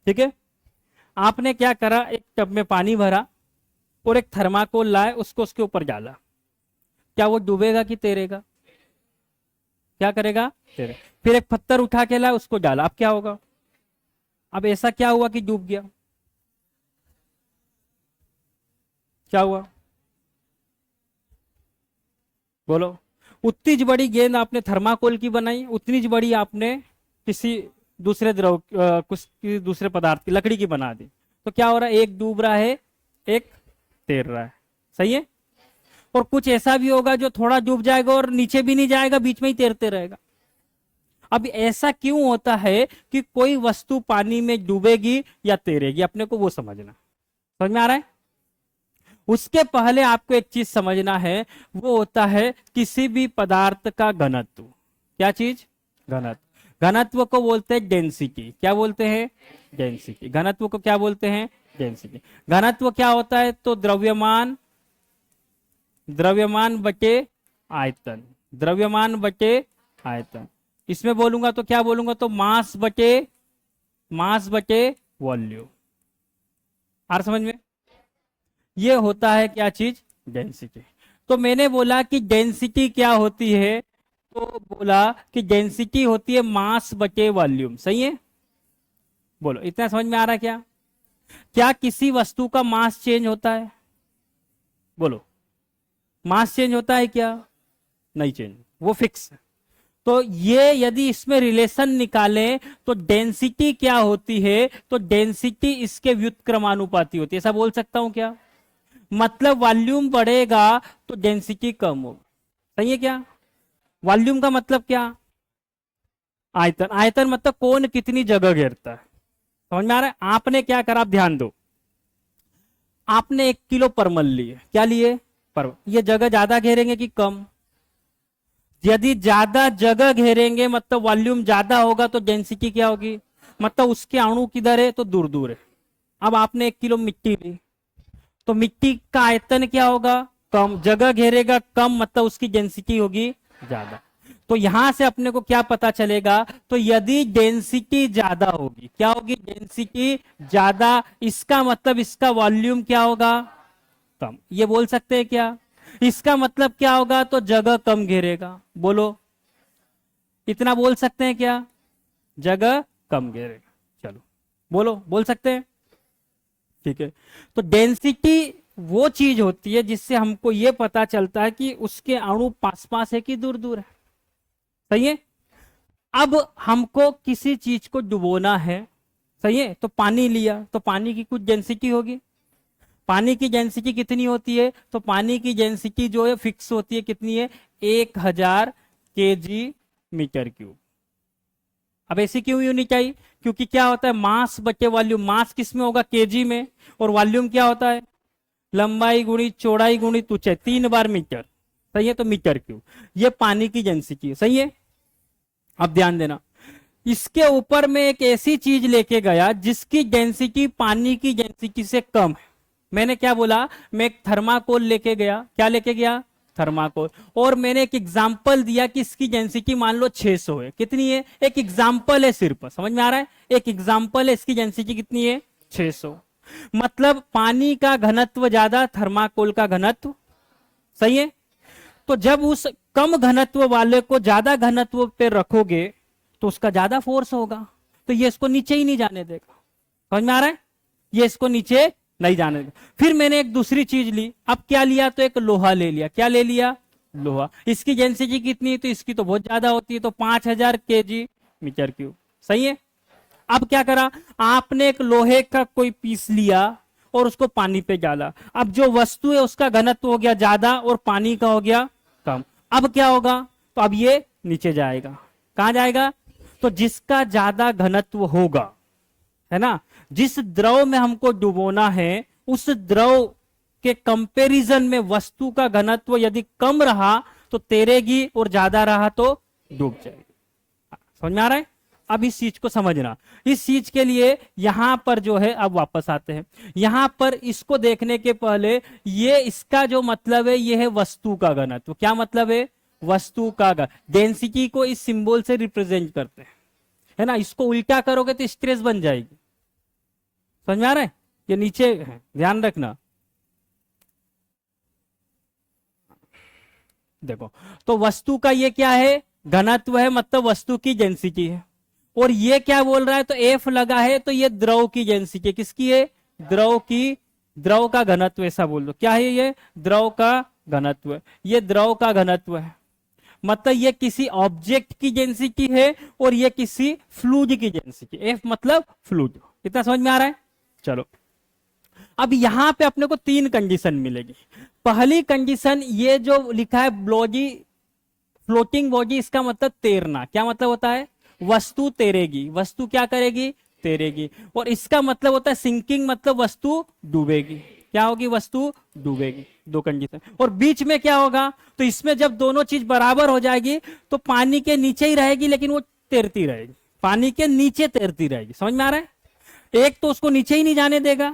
ठीक है। आपने क्या करा? एक टब में पानी भरा और एक थर्माकोल लाए, उसको उसके ऊपर डाला। क्या वो डूबेगा कि तैरेगा? क्या करेगा? तैरे। फिर एक पत्थर उठा के लाए, उसको डाला, अब क्या होगा? अब ऐसा क्या हुआ कि डूब गया? क्या हुआ? बोलो। उतनी बड़ी गेंद आपने थर्माकोल की बनाई, उतनी बड़ी आपने किसी दूसरे द्रव कुछ दूसरे पदार्थ की, लकड़ी की बना दी। तो क्या हो रहा है? एक डूब रहा है, एक तैर रहा है, सही है। और कुछ ऐसा भी होगा जो थोड़ा डूब जाएगा और नीचे भी नहीं जाएगा, बीच में ही तैरते रहेगा। अब ऐसा क्यों होता है कि कोई वस्तु पानी में डूबेगी या तैरेगी? अपने को वो समझना। समझ में आ रहा है? उसके पहले आपको एक चीज समझना है, वो होता है किसी भी पदार्थ का घनत्व। क्या चीज? घनत्व। घनत्व को बोलते हैं डेंसिटी। क्या बोलते हैं? डेंसिटी। घनत्व को क्या बोलते हैं? डेंसिटी। घनत्व क्या होता है? तो द्रव्यमान, द्रव्यमान बटे आयतन। द्रव्यमान बटे आयतन। इसमें बोलूंगा तो क्या बोलूंगा? तो मास बटे वॉल्यूम। आ समझ में? ये होता है क्या चीज? डेंसिटी। तो मैंने बोला कि डेंसिटी क्या होती है? तो बोला कि डेंसिटी होती है मास बटे वॉल्यूम, सही है। बोलो, इतना समझ में आ रहा है क्या? क्या किसी वस्तु का मास चेंज होता है? बोलो, मास चेंज होता है क्या? नहीं चेंज, वो फिक्स है। तो ये यदि इसमें रिलेशन निकालें तो डेंसिटी क्या होती है? तो डेंसिटी इसके व्युत्क्रमानुपाती होती है। ऐसा बोल सकता हूं क्या? मतलब वॉल्यूम बढ़ेगा तो डेंसिटी कम होगी, सही है क्या? वॉल्यूम का मतलब क्या? आयतन। आयतन मतलब कौन कितनी जगह घेरता है। समझ में आ रहा है? आपने क्या करा? आप ध्यान दो। आपने 1 किलो परमल लिए। क्या लिए? परमल। ये जगह ज्यादा घेरेंगे कि कम? यदि ज्यादा जगह घेरेंगे मतलब वॉल्यूम ज्यादा होगा, तो डेंसिटी क्या होगी? मतलब उसके अणु किधर है? तो दूर दूर है। अब आपने 1 किलो मिट्टी ली, तो मिट्टी का आयतन क्या होगा? कम। जगह घेरेगा कम, मतलब उसकी डेंसिटी होगी ज्यादा। तो यहां से अपने को क्या पता चलेगा? तो यदि डेंसिटी ज्यादा होगी, क्या होगी? डेंसिटी ज्यादा, इसका मतलब इसका वॉल्यूम क्या होगा? कम। ये बोल सकते हैं क्या? इसका मतलब क्या होगा? तो जगह कम घेरेगा। बोलो, इतना बोल सकते हैं क्या? जगह कम घेरेगा। चलो बोलो, बोल सकते हैं? ठीक है। तो डेंसिटी वो चीज होती है जिससे हमको ये पता चलता है कि उसके अणु पास पास है कि दूर दूर है, सही है। अब हमको किसी चीज को डुबोना है, सही है, तो पानी लिया, तो पानी की कुछ डेंसिटी होगी। पानी की डेंसिटी कितनी होती है? तो पानी की डेंसिटी जो है फिक्स होती है। कितनी है? 1000 kg मीटर क्यूब। अब ऐसी क्यों होनी चाहिए? क्योंकि क्या होता है? मास बटे वॉल्यूम। मास किस में होगा? केजी में। और वॉल्यूम क्या होता है? लंबाई गुणी चौड़ाई गुणी ऊंचाई, 3 बार मीटर, सही है। तो मीटर क्यूब, ये पानी की डेंसिटी है, सही है। अब ध्यान देना, इसके ऊपर में एक ऐसी चीज लेके गया जिसकी डेंसिटी पानी की डेंसिटी से कम है। मैंने क्या बोला, मैं एक थर्माकोल लेके गया। क्या लेके गया? थर्माकोल। और मैंने एक एग्जाम्पल दिया कि इसकी डेंसिटी मान लो 600 है। कितनी है? एक एग्जाम्पल है, सिर्फ समझ में आ रहा है? एक एग्जाम्पल है, इसकी डेंसिटी कितनी है? 600। मतलब पानी का घनत्व ज्यादा, थर्माकोल का घनत्व, सही है। तो जब उस कम घनत्व वाले को ज्यादा घनत्व पे रखोगे तो उसका ज्यादा फोर्स होगा, तो ये इसको नीचे ही नहीं जाने देगा। समझ में आ रहा है? ये इसको नीचे नहीं जाने देगा। फिर मैंने एक दूसरी चीज ली। अब क्या लिया? तो एक लोहा ले लिया। क्या ले लिया? लोहा। इसकी डेंसिटी कितनी है? तो इसकी तो बहुत ज्यादा होती है, तो 5000 kg मीटर क्यूब। सही है। अब क्या करा आपने? एक लोहे का कोई पीस लिया और उसको पानी पे डाला। अब जो वस्तु है उसका घनत्व हो गया ज्यादा और पानी का हो गया कम। अब क्या होगा? तो अब ये नीचे जाएगा। कहां जाएगा? तो जिसका ज्यादा घनत्व होगा, है ना, जिस द्रव में हमको डुबोना है उस द्रव के कंपैरिजन में वस्तु का घनत्व यदि कम रहा तो तैरेगी और ज्यादा रहा तो डूब जाएगी। समझ में आ रहा है? अब इस चीज को समझना। इस चीज के लिए यहां पर जो है, अब वापस आते हैं यहां पर। इसको देखने के पहले ये इसका जो मतलब है ये है वस्तु का घनत्व। क्या मतलब है? वस्तु का घनत्व। डेंसिटी को इस सिंबल से रिप्रेजेंट करते हैं, है ना। इसको उल्टा करोगे तो स्ट्रेस बन जाएगी। समझ में आ रहा है? ये नीचे है, ध्यान रखना। देखो, तो वस्तु का ये क्या है? घनत्व है, मतलब वस्तु की डेंसिटी है। और ये क्या बोल रहा है? तो एफ लगा है, तो ये द्रव की डेंसिटी। किसकी है? द्रव की। द्रव का घनत्व, ऐसा बोल दो। क्या है ये? द्रव का घनत्व है। ये द्रव का घनत्व है, मतलब ये किसी ऑब्जेक्ट की डेंसिटी है और ये किसी फ्लूइड की डेंसिटी। एफ मतलब फ्लूइड। इतना समझ में आ रहा है? चलो, अब यहां पे अपने को 3 कंडीशन मिलेगी। पहली कंडीशन, ये जो लिखा है बॉडी, फ्लोटिंग बॉडी, इसका मतलब तैरना। क्या मतलब होता है? वस्तु तैरेगी। वस्तु क्या करेगी? तैरेगी। और इसका मतलब होता है सिंकिंग, मतलब वस्तु डूबेगी। क्या होगी? वस्तु डूबेगी। 2 कंडीशन। और बीच में क्या होगा? तो इसमें जब दोनों चीज बराबर हो जाएगी तो पानी के नीचे ही रहेगी, लेकिन वो तैरती रहेगी। पानी के नीचे तैरती रहेगी। समझ में आ रहा है? एक तो उसको नीचे ही नहीं जाने देगा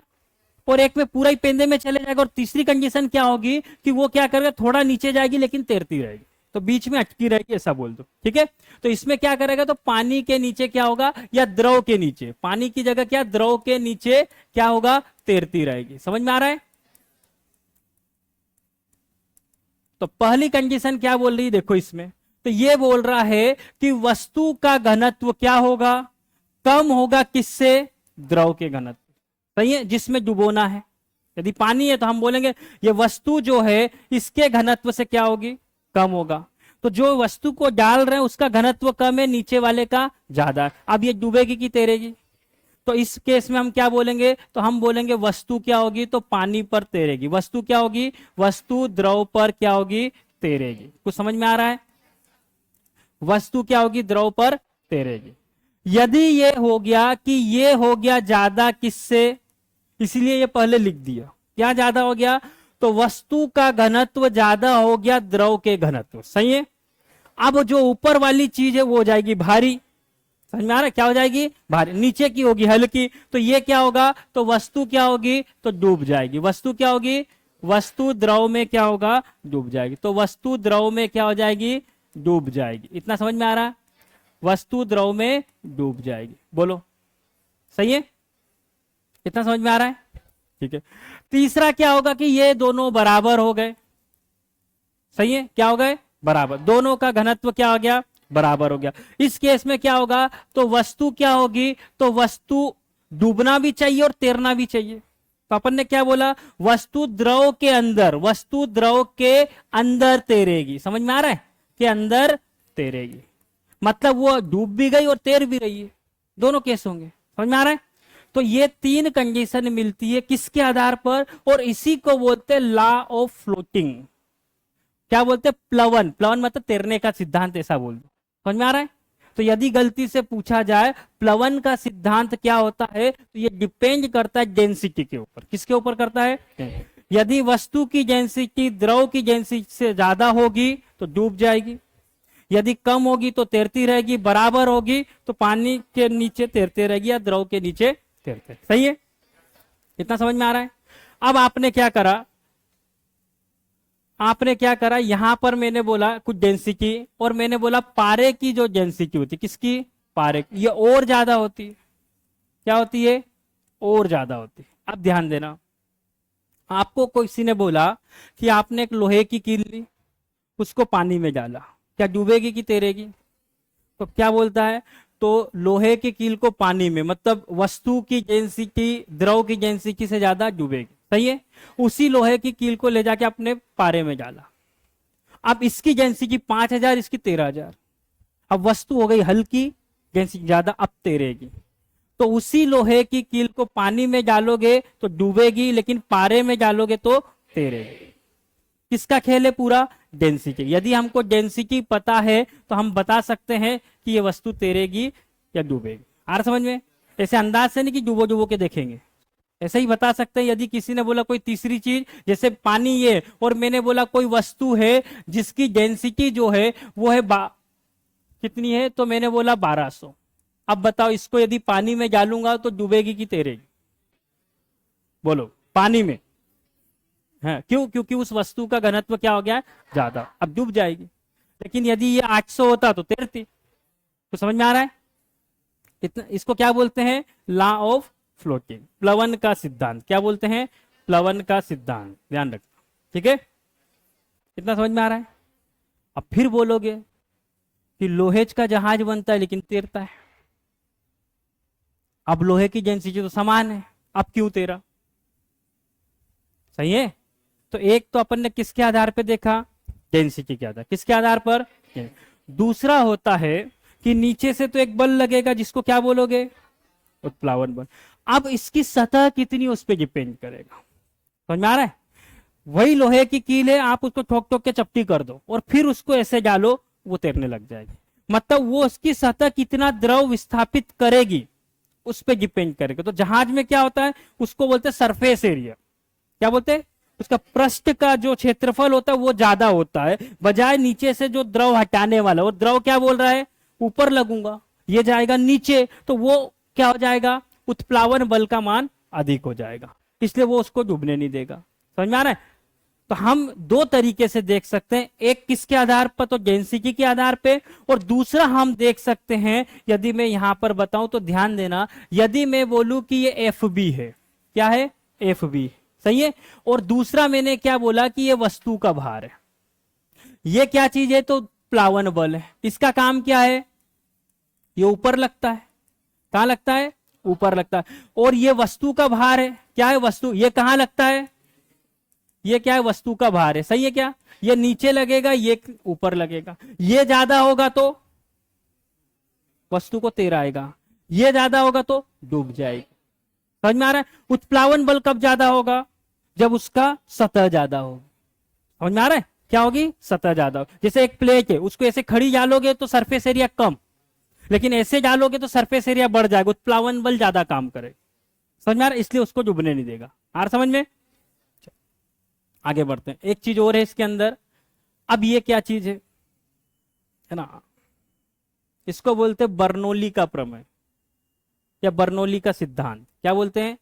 और एक में पूरा ही पेंदे में चले जाएगा। और तीसरी कंडीशन क्या होगी कि वो क्या करेगा? थोड़ा नीचे जाएगी लेकिन तैरती रहेगी, तो बीच में अटकी रहेगी, ऐसा बोल दो। ठीक है। तो इसमें क्या करेगा? तो पानी के नीचे क्या होगा? या द्रव के नीचे, पानी की जगह क्या, द्रव के नीचे क्या होगा? तैरती रहेगी। समझ में आ रहा है? तो पहली कंडीशन क्या बोल रही है? देखो इसमें तो ये बोल रहा है कि वस्तु का घनत्व क्या होगा? कम होगा। किससे? द्रव के घनत्व। सही है। जिसमें डुबोना है, यदि पानी है तो हम बोलेंगे ये वस्तु जो है इसके घनत्व से क्या होगी? कम होगा। तो जो वस्तु को डाल रहे हैं उसका घनत्व कम है, नीचे वाले का ज्यादा। अब ये डूबेगी कि तैरेगी? तो इस केस में हम क्या बोलेंगे? तो हम बोलेंगे वस्तु क्या होगी? तो पानी पर तैरेगी। वस्तु क्या होगी? वस्तु द्रव पर क्या होगी? तैरेगी। कुछ समझ में आ रहा है? वस्तु क्या होगी? द्रव पर तैरेगी। यदि ये हो गया कि ये हो गया ज्यादा किससे, इसलिए ये पहले लिख दिया। क्या ज्यादा हो गया? तो वस्तु का घनत्व ज्यादा हो गया द्रव के घनत्व। सही है। अब जो ऊपर वाली चीज है वो हो जाएगी भारी। समझ में आ रहा है? क्या हो जाएगी? भारी। नीचे की होगी हल्की, तो ये क्या होगा? तो वस्तु क्या होगी? तो डूब जाएगी। वस्तु क्या होगी? वस्तु द्रव में क्या होगा? डूब जाएगी। तो वस्तु द्रव में क्या हो जाएगी? डूब जाएगी। इतना समझ में आ रहा है? वस्तु द्रव में डूब जाएगी। बोलो, सही है? इतना समझ में आ रहा है? ठीक है। तीसरा क्या होगा कि ये दोनों बराबर हो गए। सही है। क्या हो गए? बराबर। दोनों का घनत्व क्या हो गया? बराबर हो गया। इस केस में क्या होगा? तो वस्तु क्या होगी? तो वस्तु डूबना भी चाहिए और तैरना भी चाहिए। तो अपन ने क्या बोला? वस्तु द्रव के अंदर, वस्तु द्रव के अंदर तैरेगी। समझ में आ रहा है? के अंदर तैरेगी, मतलब वो डूब भी गई और तैर भी रही है। दोनों केस होंगे। समझ में आ रहा है? तो ये 3 कंडीशन मिलती है किसके आधार पर? और इसी को बोलते हैं लॉ ऑफ फ्लोटिंग। क्या बोलते हैं? प्लवन। प्लवन मतलब तैरने का सिद्धांत, ऐसा बोल दो। समझ में आ रहा है? तो यदि गलती से पूछा जाए प्लवन का सिद्धांत क्या होता है, तो ये डिपेंड करता है डेंसिटी के ऊपर। किसके ऊपर करता है? यदि वस्तु की डेंसिटी द्रव की डेंसिटी से ज्यादा होगी तो डूब जाएगी। यदि कम होगी तो तैरती रहेगी, बराबर होगी तो पानी के नीचे तैरते रहेगी या द्रव के नीचे तैरते। सही है, इतना समझ में आ रहा है। अब आपने क्या करा, यहां पर मैंने बोला कुछ डेंसिटी और मैंने बोला पारे की जो डेंसिटी होती, किसकी, पारे की, ये और ज्यादा होती है। क्या होती है, और ज्यादा होती है। अब ध्यान देना, आपको किसी ने बोला कि आपने एक लोहे की कील ली, उसको पानी में डाला, क्या डूबेगी कि तैरेगी? तो क्या बोलता है, तो लोहे की कील को पानी में, मतलब वस्तु की डेंसिटी द्रव की डेंसिटी से ज्यादा डूबेगी। सही है, उसी लोहे की कील को ले जाके अपने पारे में डाला। अब इसकी डेंसिटी 5000, इसकी 13000। अब वस्तु हो गई हल्की, डेंसिटी ज्यादा, अब तैरेगी। तो उसी लोहे की कील को पानी में डालोगे तो डूबेगी, लेकिन पारे में डालोगे तो तैरेगी। किसका खेल है पूरा, डेंसिटी। यदि हमको डेंसिटी पता है तो हम बता सकते हैं कि ये वस्तु तैरेगी या डूबेगी। आ रहा समझ में? ऐसे अंदाज से नहीं कि डूबो डूबो के देखेंगे, ऐसे ही बता सकते हैं। यदि किसी ने बोला कोई तीसरी चीज, जैसे पानी ये, और मैंने बोला कोई वस्तु है जिसकी डेंसिटी जो है वो है कितनी है, तो मैंने बोला 1200। अब बताओ इसको यदि पानी में डालूंगा तो डूबेगी कि तैरेगी? बोलो, पानी में है। क्यों? क्योंकि उस वस्तु का घनत्व क्या हो गया है, ज्यादा, अब डूब जाएगी। लेकिन यदि ये 800 होता तो तैरती। तो समझ में आ रहा है? इतना, इसको क्या बोलते हैं, लॉ ऑफ फ्लोटिंग, प्लवन का सिद्धांत। क्या बोलते हैं, प्लवन का सिद्धांत, ध्यान रखना। ठीक है, इतना समझ में आ रहा है? अब फिर बोलोगे कि लोहेज का जहाज बनता है लेकिन तैरता है। अब लोहे की डेंसिटी तो समान है, अब क्यों तैरा? सही है, तो एक तो अपन ने किसके आधार पे देखा, डेंसिटी के आधार, किसके आधार पर। दूसरा होता है कि नीचे से तो एक बल लगेगा जिसको क्या बोलोगे, उत्प्लावन बल। अब इसकी सतह कितनी उस पर डिपेंड करेगा। समझ में आ रहा है? वही लोहे की कील है, आप उसको ठोक ठोक के चपटी कर दो और फिर उसको ऐसे डालो, वो तैरने लग जाएगी। मतलब वो उसकी सतह कितना द्रव विस्थापित करेगी उस पर डिपेंड करेगा। तो जहाज में क्या होता है, उसको बोलते हैं सरफेस एरिया। क्या बोलते हैं, उसका पृष्ठ का जो क्षेत्रफल होता है वो ज्यादा होता है, बजाय नीचे से जो द्रव हटाने वाला। और द्रव क्या बोल रहा है, ऊपर लगूंगा, ये जाएगा नीचे, तो वो क्या हो जाएगा, उत्प्लावन बल का मान अधिक हो जाएगा, इसलिए वो उसको डूबने नहीं देगा। समझ में आ रहा है? तो हम दो तरीके से देख सकते हैं, एक किसके आधार पर, तो डेंसिटी के आधार पे, और दूसरा हम देख सकते हैं, यदि मैं यहां पर बताऊं तो ध्यान देना, यदि मैं बोलूं कि ये एफ बी है, क्या है, एफ बी। सही है, और दूसरा मैंने क्या बोला कि ये वस्तु का भार है। ये क्या चीज है, तो प्लावन बल है। इसका काम क्या है, ये ऊपर लगता है, कहां लगता है, ऊपर लगता है। और ये वस्तु का भार है, क्या है, वस्तु, ये कहां लगता है, ये क्या है, वस्तु का भार है। सही है क्या, ये नीचे लगेगा, ये ऊपर लगेगा। ये ज्यादा होगा तो वस्तु को तैराएगा, ये ज्यादा होगा तो डूब जाएगी। समझ में आ रहा है? उत्प्लावन बल कब ज्यादा होगा, जब उसका सतह ज्यादा हो। समझ में आ रहा है, क्या होगी, सतह ज्यादा हो। जैसे एक प्लेट है, उसको ऐसे खड़ी डालोगे तो सरफेस एरिया कम, लेकिन ऐसे डालोगे तो सरफेस एरिया बढ़ जाएगा, उत्प्लावन बल ज्यादा काम करे। समझ में आ रहा है, इसलिए उसको डूबने नहीं देगा। आ रहा समझ में? आगे बढ़ते हैं, एक चीज और है इसके अंदर। अब ये क्या चीज है ना, इसको बोलते हैं बर्नौली का प्रमेय या बर्नौली का सिद्धांत। क्या बोलते हैं,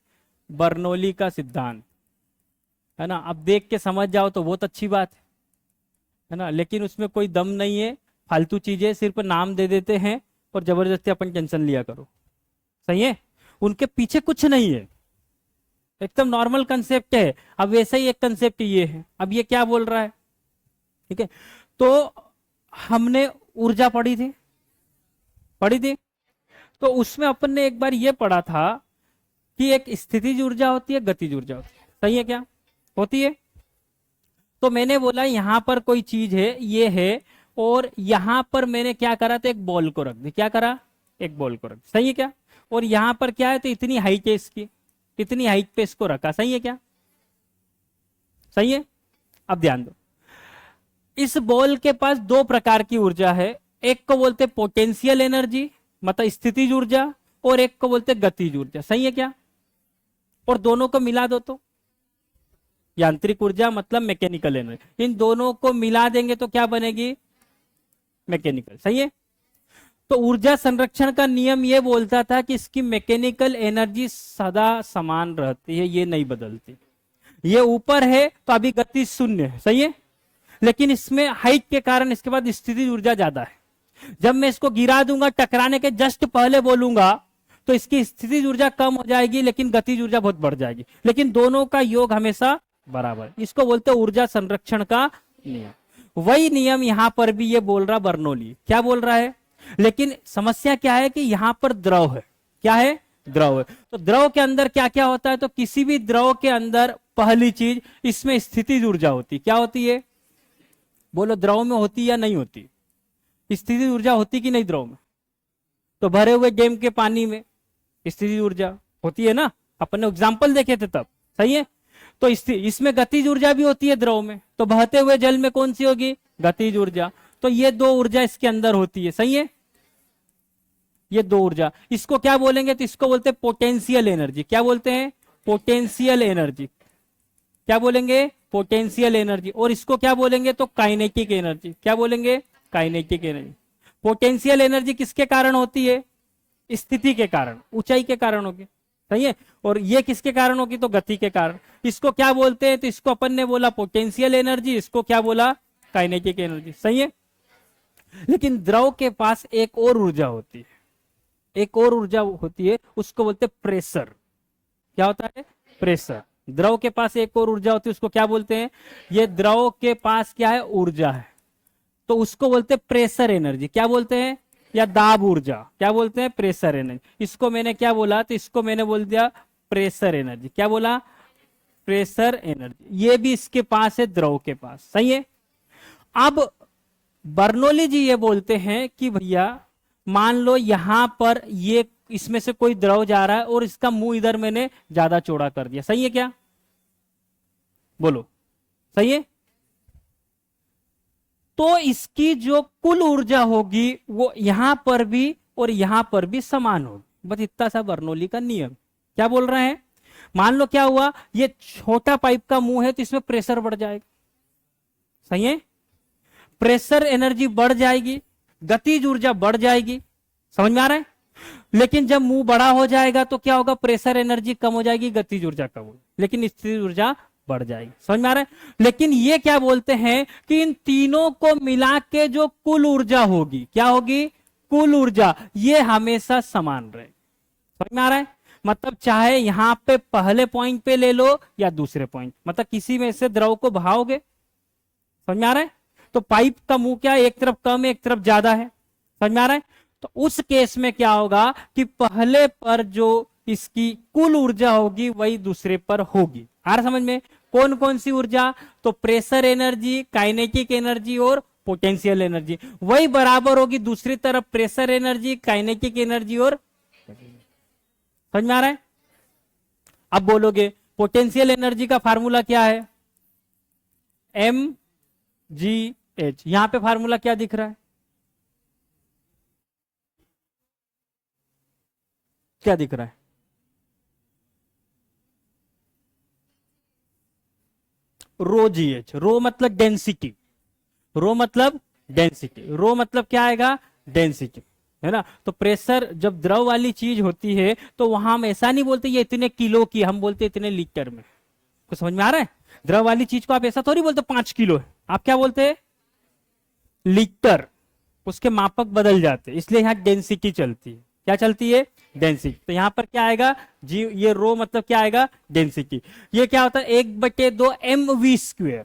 बर्नौली का सिद्धांत, है ना। अब देख के समझ जाओ तो बहुत अच्छी बात है ना, लेकिन उसमें कोई दम नहीं है, फालतू चीजें, सिर्फ नाम दे देते हैं और जबरदस्ती अपन टेंशन लिया करो। सही है, उनके पीछे कुछ नहीं है, एकदम नॉर्मल कंसेप्ट है। अब वैसे ही एक कंसेप्ट ये है। अब ये क्या बोल रहा है, ठीक है, तो हमने ऊर्जा पढ़ी थी, तो उसमें अपन ने एक बार ये पढ़ा था कि एक स्थितिज ऊर्जा होती है, गतिज ऊर्जा होती है। सही है क्या, होती है। तो मैंने बोला यहां पर कोई चीज है, ये है, और यहां पर मैंने क्या करा, तो एक बॉल को रख दी। क्या करा, एक बॉल को रख दी। सही है क्या, और यहां पर क्या है, तो इतनी हाइट है इसकी, इतनी हाइट पे इसको रखा। सही है क्या, सही है। अब ध्यान दो, इस बॉल के पास दो प्रकार की ऊर्जा है, एक को बोलते पोटेंशियल एनर्जी मतलब स्थितिज ऊर्जा, और एक को बोलते गतिज ऊर्जा। सही है क्या, और दोनों को मिला दो तो यांत्रिक ऊर्जा मतलब मैकेनिकल एनर्जी। इन दोनों को मिला देंगे तो क्या बनेगी, मैकेनिकल, सही है। तो ऊर्जा संरक्षण का नियम ये बोलता था कि इसकी मैकेनिकल एनर्जी सदा समान रहती है, ये नहीं बदलती। ये ऊपर है तो अभी गति शून्य है, सही है, लेकिन इसमें हाइट के कारण इसके बाद स्थितिज ऊर्जा ज्यादा है। जब मैं इसको गिरा दूंगा, टकराने के जस्ट पहले बोलूंगा, तो इसकी स्थितिज ऊर्जा कम हो जाएगी लेकिन गतिज ऊर्जा बहुत बढ़ जाएगी, लेकिन दोनों का योग हमेशा बराबर। इसको बोलते हैं ऊर्जा संरक्षण का नियम। वही नियम यहां पर भी ये बोल रहा बर्नौली। क्या बोल रहा है? लेकिन समस्या क्या है कि यहां पर द्रव है। क्या है? द्रव है। तो द्रव के अंदर क्या क्या होता है? तो किसी भी द्रव के अंदर पहली चीज, इसमें स्थितिज ऊर्जा होती। क्या होती है? बोलो, द्रव में होती या नहीं होती? स्थितिज ऊर्जा होती कि नहीं द्रव में? तो भरे हुए डैम के पानी में स्थितिज ऊर्जा होती है ना, अपन ने एग्जाम्पल देखे थे तब, सही है। तो इसमें गतिज ऊर्जा भी होती है द्रव में, तो बहते हुए जल में कौन सी होगी? गतिज ऊर्जा। तो ये दो ऊर्जा इसके अंदर होती है, सही है, ये दो ऊर्जा। इसको क्या बोलेंगे? तो इसको बोलते हैं पोटेंशियल एनर्जी। क्या बोलते हैं? Potential energy. क्या बोलेंगे? Potential energy. और इसको क्या बोलेंगे? तो काइनेटिक एनर्जी। क्या बोलेंगे? Kinetic energy. पोटेंशियल एनर्जी किसके कारण होती है? स्थिति के कारण, ऊंचाई के कारण होगी, सही है। और ये किसके कारण होगी? तो गति के कारण। इसको क्या बोलते हैं? तो इसको अपन ने बोला पोटेंशियल एनर्जी, इसको क्या बोला? काइनेटिक एनर्जी, सही है। लेकिन द्रव के पास एक और ऊर्जा होती है, एक और ऊर्जा होती है, उसको बोलते हैं प्रेशर। क्या होता है? प्रेशर। द्रव के पास एक और ऊर्जा होती है, उसको क्या बोलते हैं? ये द्रव के पास क्या है? ऊर्जा है, तो उसको बोलते हैं प्रेशर एनर्जी। क्या बोलते हैं? या दाब ऊर्जा। क्या बोलते हैं? Pressure energy. इसको मैंने क्या बोला? तो इसको मैंने बोल दिया प्रेशर एनर्जी। क्या बोला? Pressure energy. ये भी इसके पास है, द्रव के पास, सही है। अब बर्नौली जी ये बोलते हैं कि भैया मान लो यहां पर ये इसमें से कोई द्रव जा रहा है और इसका मुंह इधर मैंने ज्यादा चौड़ा कर दिया, सही है क्या? बोलो, सही है। तो इसकी जो कुल ऊर्जा होगी वो यहां पर भी और यहां पर भी समान होगी। बस इतना सा बर्नौली का नियम। क्या बोल रहे हैं? मान लो क्या हुआ, ये छोटा पाइप का मुंह है तो इसमें प्रेशर बढ़ जाएगा, सही है। प्रेशर एनर्जी बढ़ जाएगी, गतिज ऊर्जा बढ़ जाएगी, समझ में आ रहा है। लेकिन जब मुंह बड़ा हो जाएगा तो क्या होगा? प्रेशर एनर्जी कम हो जाएगी, गतिज ऊर्जा कम होगी, लेकिन स्थिर ऊर्जा बढ़ जाएगी, समझ में आ रहा है। लेकिन ये क्या बोलते हैं कि इन तीनों को मिला के जो कुल ऊर्जा होगी, क्या होगी? कुल ऊर्जा, ये हमेशा समान रहे। समझ में आ रहा है। मतलब चाहे यहां पे पहले पॉइंट पे ले लो या दूसरे पॉइंट, मतलब किसी में से द्रव को बहाओगे, समझ में आ रहा है। तो पाइप का मुंह क्या है? एक तरफ कम है, एक तरफ ज्यादा है, समझ में आ रहा है। तो उस केस में क्या होगा कि पहले पर जो इसकी कुल ऊर्जा होगी वही दूसरे पर होगी। आ रहा समझ में? कौन कौन सी ऊर्जा? तो प्रेशर एनर्जी, काइनेटिक एनर्जी और पोटेंशियल एनर्जी, वही बराबर होगी दूसरी तरफ प्रेशर एनर्जी, काइनेटिक एनर्जी और, समझ में आ रहा है। अब बोलोगे पोटेंशियल एनर्जी का फार्मूला क्या है? mgh। यहां पे फार्मूला क्या दिख रहा है? क्या दिख रहा है? रो जी एच। रो मतलब डेंसिटी, रो मतलब डेंसिटी, रो मतलब क्या आएगा? डेंसिटी, है ना। तो प्रेशर जब द्रव वाली चीज होती है तो वहां हम ऐसा नहीं बोलते ये इतने किलो की, हम बोलते इतने लीटर में। कुछ समझ में आ रहा है? द्रव वाली चीज को आप ऐसा थोड़ी बोलते 5 किलो है, आप क्या बोलते हैं? लीटर। उसके मापक बदल जाते हैं, इसलिए यहाँ डेंसिटी चलती है। क्या चलती है? डेंसिटी। तो यहां पर क्या आएगा जी? ये रो मतलब क्या आएगा? डेंसिटी। ये क्या होता है? 1/2 mv²।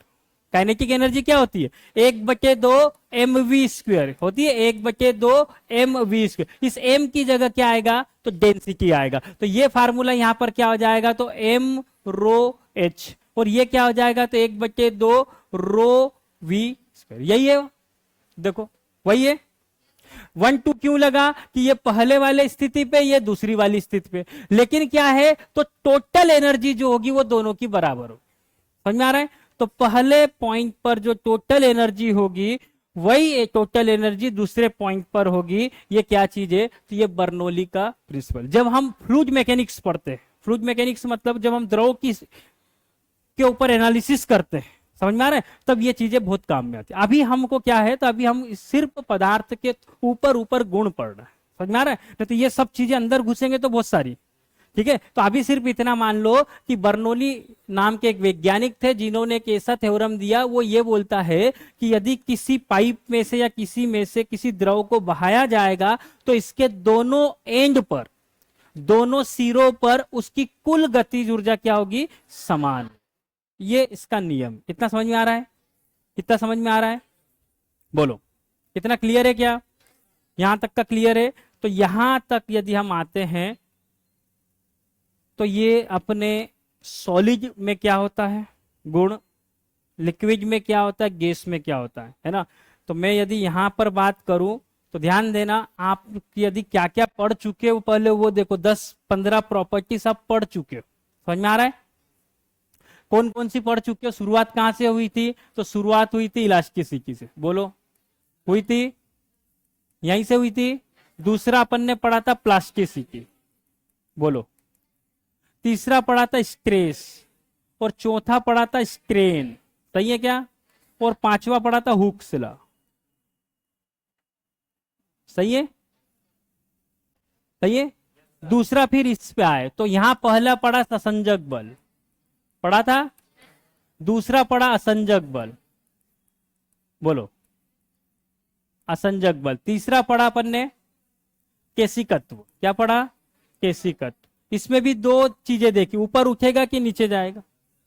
काइनेटिक एनर्जी क्या होती है? 1/2 mv² होती है, 1/2 mv²। इस m की जगह क्या आएगा? तो डेंसिटी आएगा। तो ये फार्मूला यहां पर क्या हो जाएगा? तो m रो h, और ये क्या हो जाएगा? तो 1/2 रो v²। यही है, देखो वही है। 1 2 क्यों लगा कि ये पहले वाले स्थिति पे, ये दूसरी वाली स्थिति पे, लेकिन क्या है? तो टोटल एनर्जी जो होगी वो दोनों की बराबर होगी, समझ में आ रहा है। तो पहले पॉइंट पर जो टोटल एनर्जी होगी वही टोटल एनर्जी दूसरे पॉइंट पर होगी। ये क्या चीज है? तो ये बर्नौली का प्रिंसिपल। जब हम फ्लूइड मैकेनिक्स पढ़ते हैं, फ्लूइड मैकेनिक्स मतलब जब हम द्रव की के ऊपर एनालिसिस करते हैं, समझ में आ रहा है? तब ये चीजें बहुत काम में आती है। अभी हमको क्या है, तो अभी हम सिर्फ पदार्थ के ऊपर ऊपर गुण पढ़ रहे हैं। समझ में आ रहा है? नहीं तो ये सब चीजें अंदर घुसेंगे तो बहुत सारी। ठीक है, तो अभी सिर्फ इतना मान लो कि बर्नौली नाम के एक वैज्ञानिक थे जिन्होंने एक ऐसा थ्योरम दिया, वो ये बोलता है कि यदि किसी पाइप में से या किसी में से किसी द्रव को बहाया जाएगा तो इसके दोनों एंड पर, दोनों सिरों पर उसकी कुल गतिज ऊर्जा क्या होगी, समान। ये इसका नियम। कितना समझ में आ रहा है? कितना समझ में आ रहा है? बोलो, कितना क्लियर है? क्या यहां तक का क्लियर है? तो यहां तक यदि हम आते हैं तो ये अपने सॉलिड में क्या होता है गुण, लिक्विड में क्या होता है, गैस में क्या होता है ना? तो मैं यदि यहां पर बात करूं तो ध्यान देना, आप यदि क्या क्या पढ़ चुके हो पहले वो देखो, 10-15 प्रॉपर्टीज आप पढ़ चुके हो। समझ में आ रहा है? कौन कौन सी पढ़ चुके हो? शुरुआत कहां से हुई थी? तो शुरुआत हुई थी इलास्टिसिटी से। बोलो, हुई थी? यहीं से हुई थी। दूसरा अपन ने पढ़ा था प्लास्टिसिटी। बोलो, तीसरा पढ़ा था स्ट्रेस, और चौथा पढ़ा था स्ट्रेन। सही है क्या? और पांचवा पढ़ा था हुक्स लॉ। सही है? सही है? दूसरा फिर इस पे आए तो यहां पहला पढ़ा संसंजक बल, पढ़ा था। दूसरा पढ़ा असंजक बल। बोलो, असंजक बल। तीसरा पढ़ा अपन ने केशिकत्व। क्या पढ़ा? केशिकत्व। इसमें भी दो चीजें देखी, ऊपर उठेगा कि नीचे जाएगा।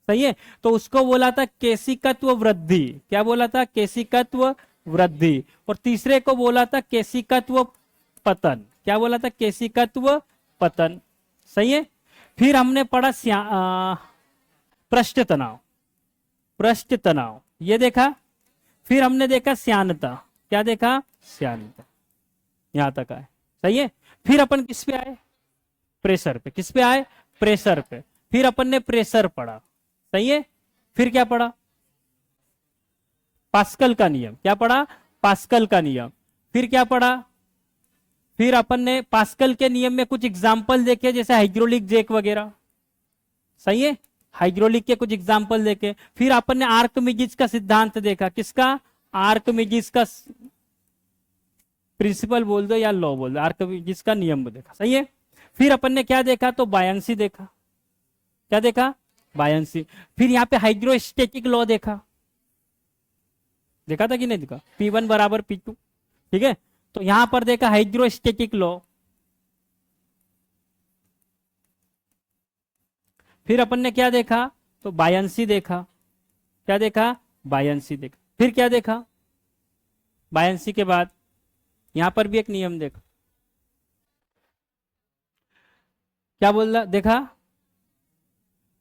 सही है? तो उसको बोला था केशिकत्व वृद्धि। क्या बोला था? केशिकत्व वृद्धि। और तीसरे को बोला था केशिकत्व पतन। क्या बोला था? केशिकत्व पतन। सही है? फिर हमने पढ़ा पृष्ठ तनाव। पृष्ठ तनाव ये देखा। फिर हमने देखा श्यानता। क्या देखा? श्यानता। यहां तक आए। सही है? फिर अपन किस पे आए? प्रेशर पे। किस पे आए? प्रेशर पे। फिर अपन ने प्रेशर पढ़ा। सही है? फिर क्या पढ़ा? पास्कल का नियम। क्या पढ़ा? पास्कल का नियम। फिर क्या पढ़ा? फिर अपन ने पास्कल के नियम में कुछ एग्जाम्पल देखे, जैसे हाइड्रोलिक जैक वगैरह। सही है? हाइड्रोलिक के कुछ एग्जाम्पल देखे। फिर अपन ने आर्किमिडीज का सिद्धांत देखा। किसका? आर्किमिडीज का प्रिंसिपल बोल दो या लॉ बोल दो, आर्किमिडीज का नियम देखा। सही है? फिर अपन ने क्या देखा? तो बायंसी देखा। क्या देखा? बायंसी। फिर यहाँ पे हाइड्रोस्टेटिक लॉ देखा। देखा था कि नहीं देखा? P1 बराबर P2। ठीक है? तो यहां पर देखा हाइड्रोस्टेटिक लॉ। फिर अपन ने क्या देखा? तो बायंसी देखा। क्या देखा? बायंसी देखा। फिर क्या देखा? बायंसी के बाद यहां पर भी एक नियम देखा। क्या बोल रहा? देखा?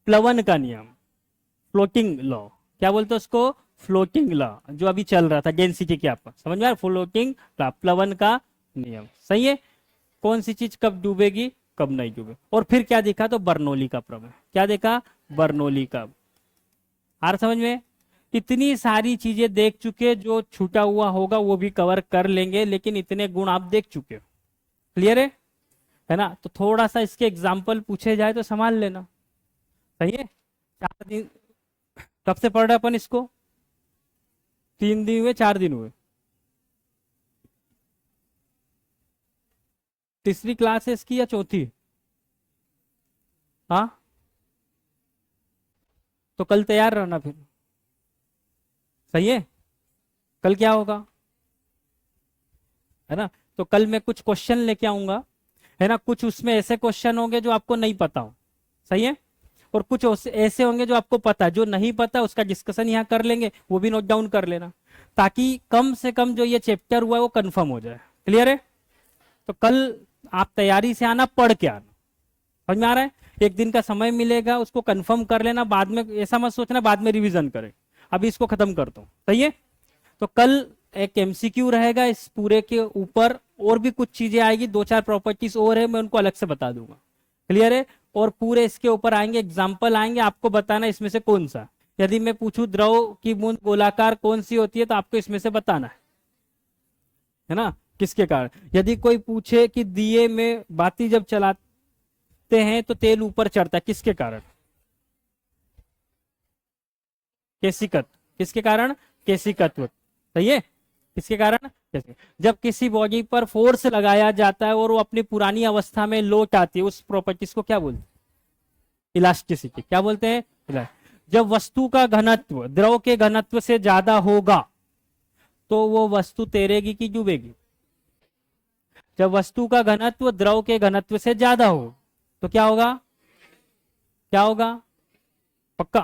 प्लवन का नियम, फ्लोटिंग लॉ। क्या बोलते उसको? फ्लोटिंग लॉ, जो अभी चल रहा था डेंसिटी के ऊपर। समझ में आ रहा? फ्लोटिंग लॉ, प्लवन का नियम। सही है? कौन सी चीज कब डूबेगी, कब नहीं डूबे। और फिर क्या देखा? तो बर्नौली का प्रमेय। क्या देखा? बर्नौली का। आ रहा समझ में? इतनी सारी चीजें देख चुके, जो छूटा हुआ होगा वो भी कवर कर लेंगे, लेकिन इतने गुण आप देख चुके हो। क्लियर है ना? तो थोड़ा सा इसके एग्जाम्पल पूछे जाए तो संभाल लेना। सही है? 4 दिन कब से पढ़ रहे अपन इसको? 3 दिन हुए, 4 दिन हुए? तीसरी क्लास है इसकी या चौथी? हाँ, तो कल तैयार रहना फिर। सही है? कल क्या होगा, है ना? तो कल मैं कुछ क्वेश्चन लेके आऊंगा, है ना? कुछ उसमें ऐसे क्वेश्चन होंगे जो आपको नहीं पता हो। सही है? और कुछ ऐसे होंगे जो आपको पता है। जो नहीं पता उसका डिस्कशन यहाँ कर लेंगे, वो भी नोट डाउन कर लेना, ताकि कम से कम जो ये चैप्टर हुआ है वो कंफर्म हो जाए। क्लियर है? तो कल आप तैयारी से आना, पढ़ के आना। समझ में आ रहा है? एक दिन का समय मिलेगा, उसको कंफर्म कर लेना। बाद में ऐसा मत सोचना बाद में रिवीजन करें, अभी इसको खत्म कर दो। सही है? तो कल एक एमसीक्यू रहेगा इस पूरे के ऊपर, और भी कुछ चीजें आएगी, 2-4 प्रॉपर्टीज और है, मैं उनको अलग से बता दूंगा। क्लियर है? और पूरे इसके ऊपर आएंगे, एग्जाम्पल आएंगे, आपको बताना इसमें से कौन सा। यदि मैं पूछूं द्रव की बूंद गोलाकार कौन सी होती है, तो आपको इसमें से बताना है ना, किसके कारण। यदि कोई पूछे कि दिए में बाती जब चलाते हैं तो तेल ऊपर चढ़ता है, किसके कारण? केशिकत। किसके कारण? केशिकत्व। सही है, किसके कारण? जब किसी बॉडी पर फोर्स लगाया जाता है और वो अपनी पुरानी अवस्था में लौट आती है, उस प्रॉपर्टीज को क्या बोलते हैं? इलास्टिसिटी। क्या बोलते हैं? जब वस्तु का घनत्व द्रव के घनत्व से ज्यादा होगा तो वो वस्तु तैरेगी कि डूबेगी? जब वस्तु का घनत्व द्रव के घनत्व से ज्यादा हो तो क्या होगा? क्या होगा? पक्का?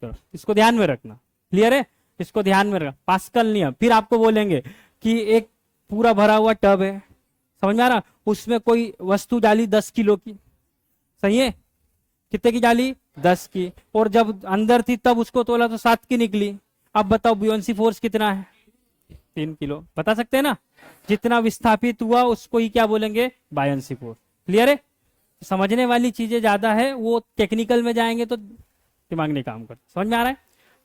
तो इसको ध्यान में रखना। क्लियर है? इसको ध्यान में रखना। पास्कल नियम। फिर आपको बोलेंगे कि एक पूरा भरा हुआ टब है, समझ में आ रहा? उसमें कोई वस्तु डाली 10 किलो की, सही है? कितने की डाली? 10 की। और जब अंदर थी तब उसको तोला तो 7 की निकली। अब बताओ बुयांसी फोर्स कितना है? 3 किलो। बता सकते हैं ना? जितना विस्थापित हुआ उसको ही क्या बोलेंगे? Buoyancy force. क्लियर है? समझने वाली चीजें ज्यादा है, वो टेक्निकल में जाएंगे तो दिमाग नहीं काम करता। समझ में आ रहा है?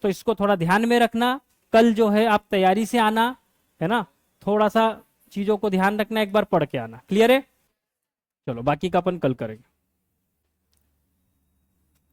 तो इसको थोड़ा ध्यान में रखना। कल जो है आप तैयारी से आना, है ना? थोड़ा सा चीजों को ध्यान रखना, एक बार पढ़ के आना। क्लियर है? चलो बाकी का अपन कल करेंगे।